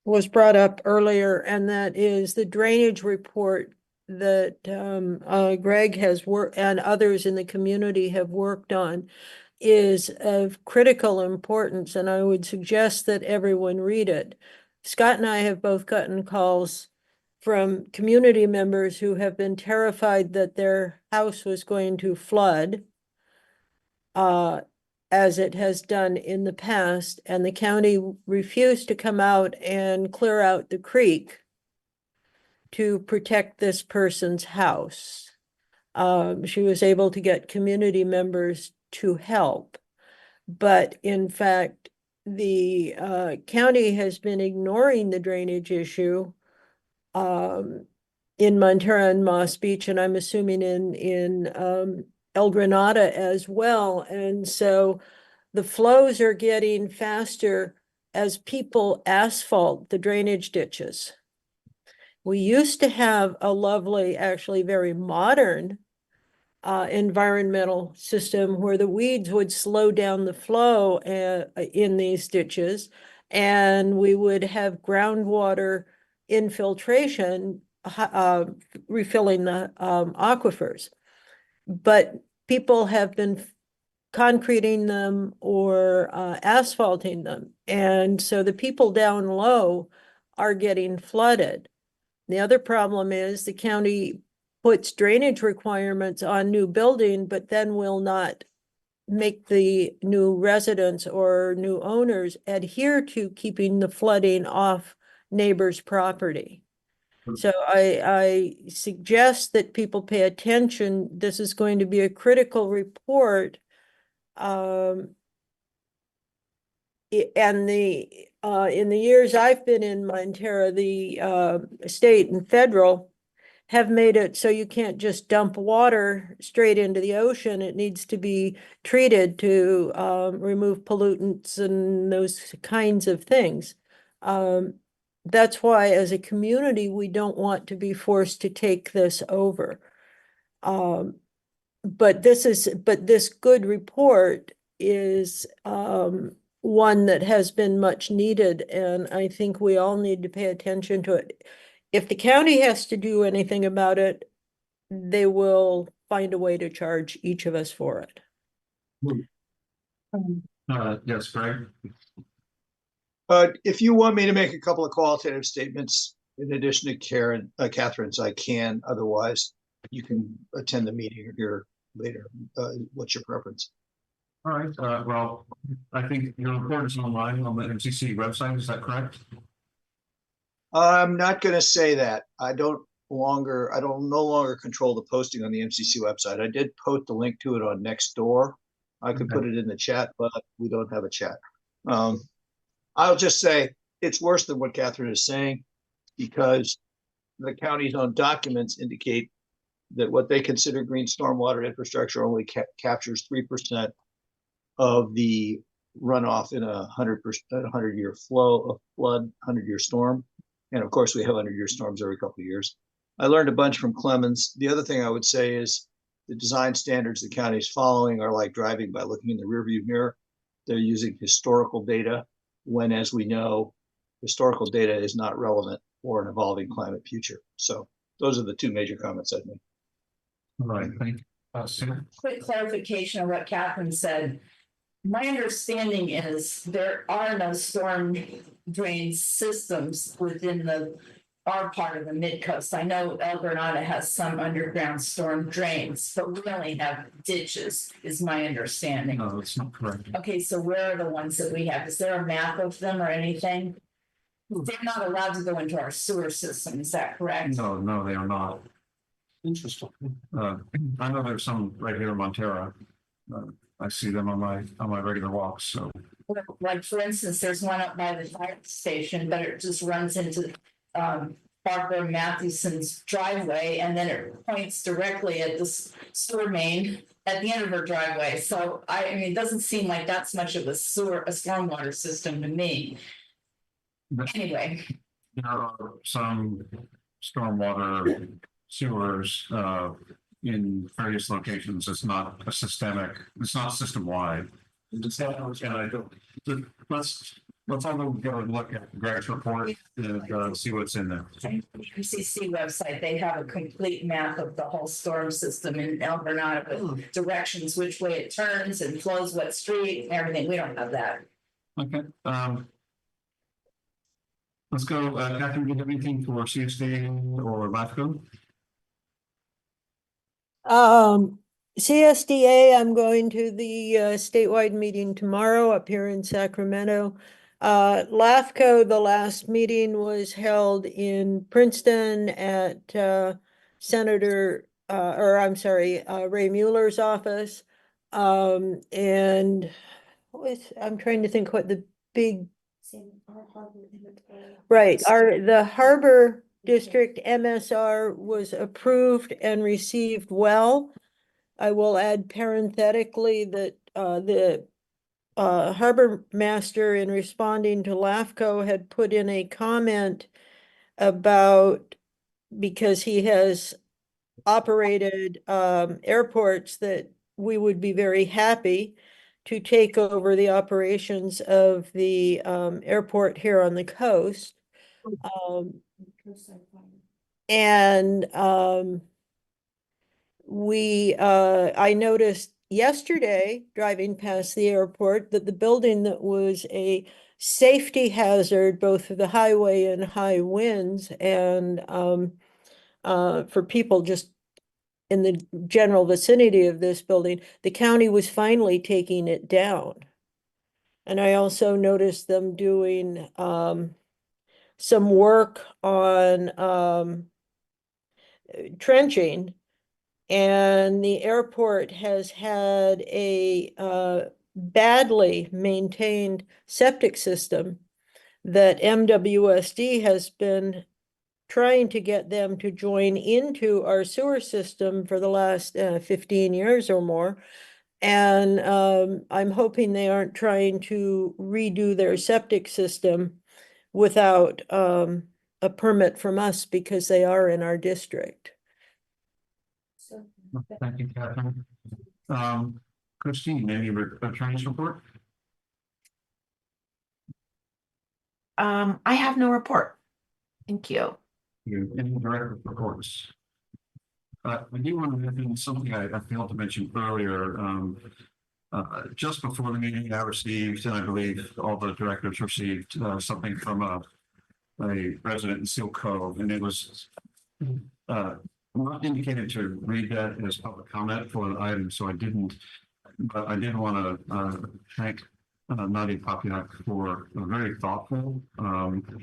was brought up earlier, and that is the drainage report that Greg has worked and others in the community have worked on is of critical importance, and I would suggest that everyone read it. Scott and I have both gotten calls from community members who have been terrified that their house was going to flood, as it has done in the past, and the county refused to come out and clear out the creek to protect this person's house. She was able to get community members to help, but in fact, the county has been ignoring the drainage issue in Montara and Moss Beach, and I'm assuming in El Granada as well. And so the flows are getting faster as people asphalt the drainage ditches. We used to have a lovely, actually very modern environmental system where the weeds would slow down the flow in these ditches, and we would have groundwater infiltration refilling the aquifers. But people have been concreting them or asphalting them, and so the people down low are getting flooded. The other problem is the county puts drainage requirements on new building, but then will not make the new residents or new owners adhere to keeping the flooding off neighbors' property. So I suggest that people pay attention. This is going to be a critical report. And in the years I've been in Montara, the state and federal have made it so you can't just dump water straight into the ocean. It needs to be treated to remove pollutants and those kinds of things. That's why, as a community, we don't want to be forced to take this over. But this good report is one that has been much needed, and I think we all need to pay attention to it. If the county has to do anything about it, they will find a way to charge each of us for it. Yes, Greg. If you want me to make a couple of qualitative statements in addition to Catherine's, I can. Otherwise, you can attend the meeting here later. What's your preference? All right. Well, I think your report is online on the MCC website. Is that correct? I'm not going to say that. I don't longer, I don't no longer control the posting on the MCC website. I did post the link to it on Nextdoor. I could put it in the chat, but we don't have a chat. I'll just say it's worse than what Catherine is saying, because the county's own documents indicate that what they consider green stormwater infrastructure only captures 3% of the runoff in 100-year flow of flood, 100-year storm. And of course, we have 100-year storms every couple of years. I learned a bunch from Clemens. The other thing I would say is the design standards the county is following are like driving by looking in the rearview mirror. They're using historical data when, as we know, historical data is not relevant for an evolving climate future. So those are the two major comments I'd make. All right, thank you. Sarah? Quick clarification of what Catherine said. My understanding is there are no storm drain systems within our part of the mid-coast. I know El Granada has some underground storm drains, but we only have ditches, is my understanding. No, that's not correct. Okay, so where are the ones that we have? Is there a map of them or anything? They're not allowed to go into our sewer system, is that correct? No, they are not. Interesting. I know there's some right here in Montara. I see them on my regular walks, so. Like, for instance, there's one up by the fire station, but it just runs into Barbara Mathewson's driveway, and then it points directly at the sewer main at the end of her driveway. So I mean, it doesn't seem like that's much of a stormwater system to me. Anyway. There are some stormwater sewers in various locations. It's not a systemic, it's not system-wide. Let's all go and look at Greg's report and see what's in there. MCC website, they have a complete map of the whole storm system in El Granada with directions, which way it turns and flows what street and everything. We don't have that. Okay. Let's go. Catherine, do you have anything for CSD or LAFCO? CSDA, I'm going to the statewide meeting tomorrow up here in Sacramento. LAFCO, the last meeting was held in Princeton at Ray Mueller's office. And I'm trying to think what the big. Right, the Harbor District MSR was approved and received well. I will add parenthetically that the harbor master, in responding to LAFCO, had put in a comment about, because he has operated airports, that we would be very happy to take over the operations of the airport here on the coast. I noticed yesterday, driving past the airport, that the building that was a safety hazard, both for the highway and high winds, and for people just in the general vicinity of this building, the county was finally taking it down. And I also noticed them doing some work on trenching, and the airport has had a badly maintained septic system that MWSD has been trying to get them to join into our sewer system for the last 15 years or more. And I'm hoping they aren't trying to redo their septic system without a permit from us, because they are in our district. Thank you, Catherine. Christine, any attorney's report? I have no report. Thank you. Any direct reports? I do want to mention something I failed to mention earlier. Just before the meeting, I received, and I believe all the directors received, something from a resident in Seal Cove, and it was not indicated to read that as public comment for an item, so I didn't. But I did want to thank Nadia Papiak for a very thoughtful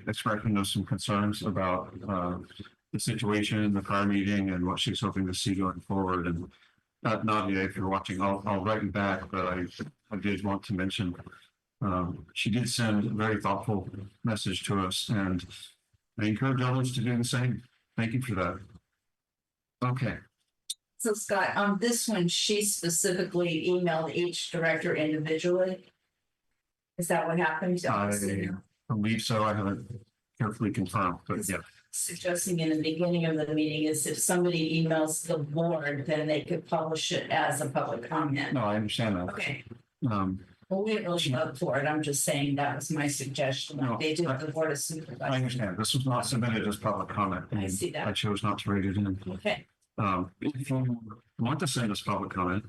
expression of some concerns about the situation, the car meeting, and what she's hoping to see going forward. And Nadia, if you're watching, I'll write you back, but I did want to mention, she did send a very thoughtful message to us, and I encourage others to do the same. Thank you for that. Okay. So Scott, on this one, she specifically emailed each director individually. Is that what happened? I believe so. I haven't carefully confirmed, but yeah. Suggesting in the beginning of the meeting is if somebody emails the board, then they could publish it as a public comment. No, I understand that. Okay, Um, well, we didn't really vote for it. I'm just saying that was my suggestion. No, They did I- the board of I supervisors. understand. This was not submitted as public comment. I see that. I chose not to read it in. Okay, If you want to send us public comment,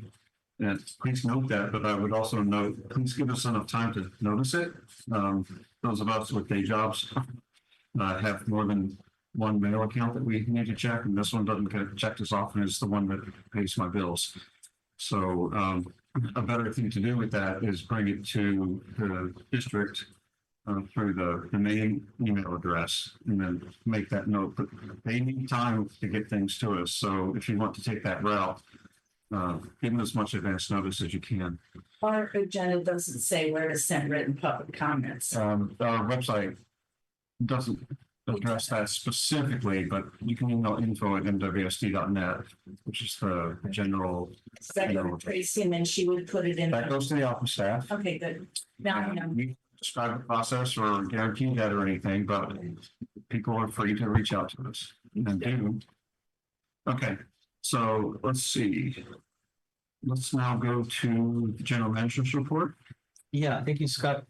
and please note that, but I would also note, please give us enough time to notice it. Those of us with day jobs have more than one mail account that we need to check, and this one doesn't get checked as often as the one that pays my bills. So a better thing to do with that is bring it to the district through the main email address, and then make that note. But they need time to get things to us. So if you want to take that route, give them as much advance notice as you can. our agenda doesn't say where to send written public comments. Our website doesn't address that specifically, but you can email info@mwsd.net, which is the general. Secretary Tracy, and then she would put it in. That goes to the office staff. Okay, good. Now I know. We describe the process or guarantee that or anything, but people are free to reach out to us and do. Okay, so let's see. Let's now go to the general manager's report. Yeah, thank you, Scott.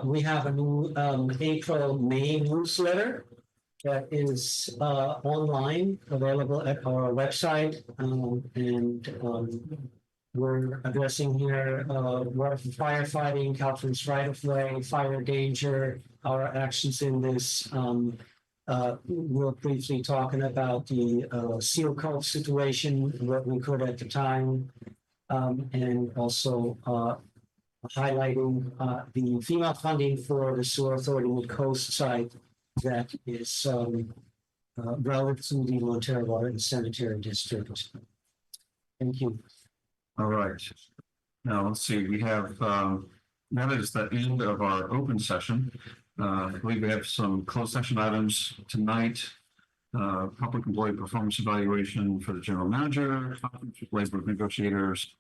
We have a new April-May newsletter that is online, available at our website. We're addressing here work in firefighting, Caltrans right-of-way, fire danger, our actions in this. We're briefly talking about the seal coat situation, what we could at the time, and also highlighting the FEMA funding for the sewer authority mid coast site that is relative to the Montara Water and Sanitary District. Thank you. All right. Now, let's see, we have, that is the end of our open session. I believe we have some closed session items tonight. Public employee performance evaluation for the general manager, conference with labor negotiators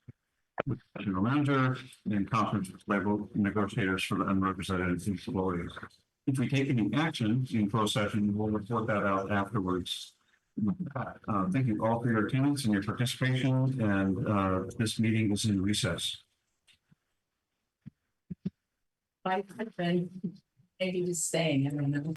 with the general manager, and conference with labor negotiators for the unrepresented employees. If we take any action in closed session, we'll report that out afterwards. Thank you all for your attendance and your participation, and this meeting is in recess. I've been maybe just staying, I don't know.